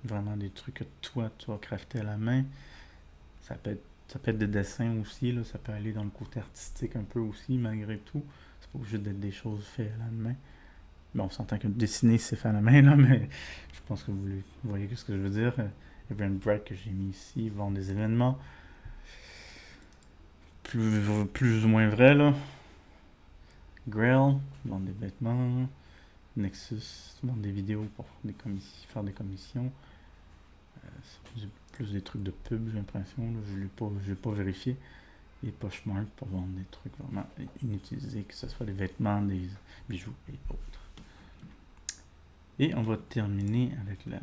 vraiment des trucs que toi, tu as crafté à la main. Ça peut être des dessins aussi, là, ça peut aller dans le côté artistique un peu aussi, malgré tout. C'est pas obligé d'être des choses faites à la main. Bon, on s'entend que dessiner, c'est fait à la main, là, mais je pense que vous voyez ce que je veux dire. Eventbrite que j'ai mis ici, vendre des événements. Plus ou moins vrai, là. Grail, vendre des vêtements. Nexus, vendre des vidéos pour faire des commissions. C'est plus des trucs de pub, j'ai l'impression. Je l'ai pas vérifié. Et Poshmark pour vendre des trucs vraiment inutilisés, que ce soit des vêtements, des bijoux et autres. Et on va terminer avec la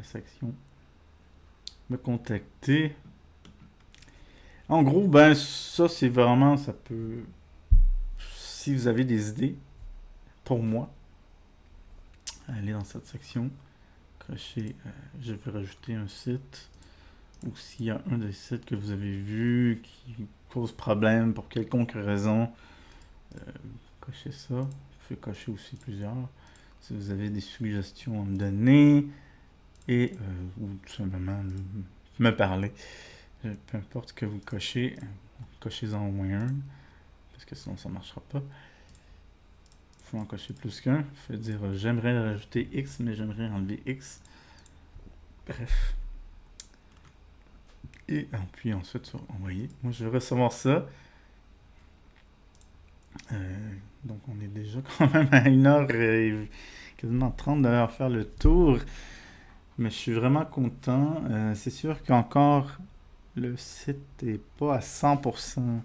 section me contacter. En gros, ben ça c'est vraiment, ça peut, si vous avez des idées pour moi, allez dans cette section, cochez, je vais rajouter un site, ou s'il y a un des sites que vous avez vu qui cause problème pour quelconque raison, cochez ça. Vous pouvez cocher aussi plusieurs. Si vous avez des suggestions à me donner, et ou tout simplement me parler. Peu importe ce que vous cochez, cochez-en au moins un, parce que sinon ça ne marchera pas. Il faut en cocher plus qu'un. Il faut dire j'aimerais rajouter X, mais j'aimerais enlever X. Bref. Et puis ensuite, envoyer. Moi, je vais recevoir ça. Donc, on est déjà quand même à 1h, quasiment 30 de faire le tour. Mais je suis vraiment content. C'est sûr qu'encore, le site n'est pas à 100%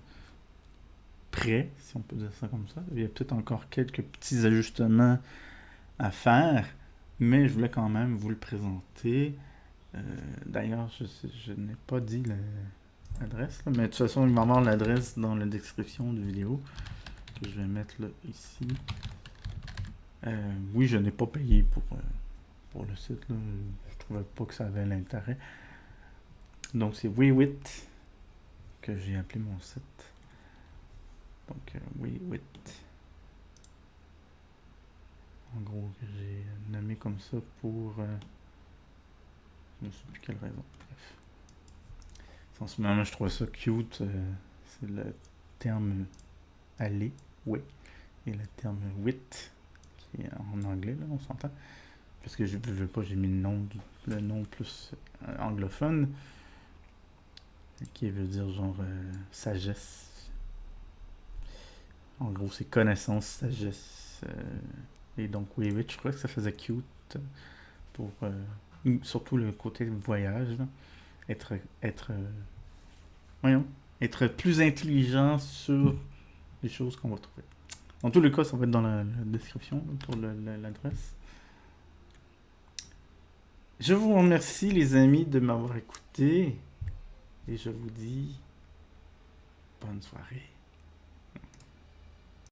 prêt, si on peut dire ça comme ça. Il y a peut-être encore quelques petits ajustements à faire, mais je voulais quand même vous le présenter. D'ailleurs, je n'ai pas dit l'adresse, mais de toute façon, il va y avoir l'adresse dans la description de vidéo que je vais mettre là, ici. Oui, je n'ai pas payé pour le site, là. Je trouvais pas que ça avait l'intérêt. Donc, c'est WeWit que j'ai appelé mon site. Donc, WeWit. En gros, que j'ai nommé comme ça pour... je ne sais plus quelle raison. Bref. En ce moment, je trouvais ça cute. C'est le terme aller, oui. Et le terme wit, qui est en anglais, là, on s'entend. Parce que je ne veux pas, j'ai mis le nom plus anglophone, qui veut dire genre sagesse. En gros, c'est connaissance, sagesse. Et donc, oui, je trouvais que ça faisait cute pour surtout le côté voyage, là. Être plus intelligent sur les choses qu'on va trouver. En tous les cas, ça va être dans la description pour l'adresse. Je vous remercie, les amis, de m'avoir écouté. Et je vous dis bonne soirée.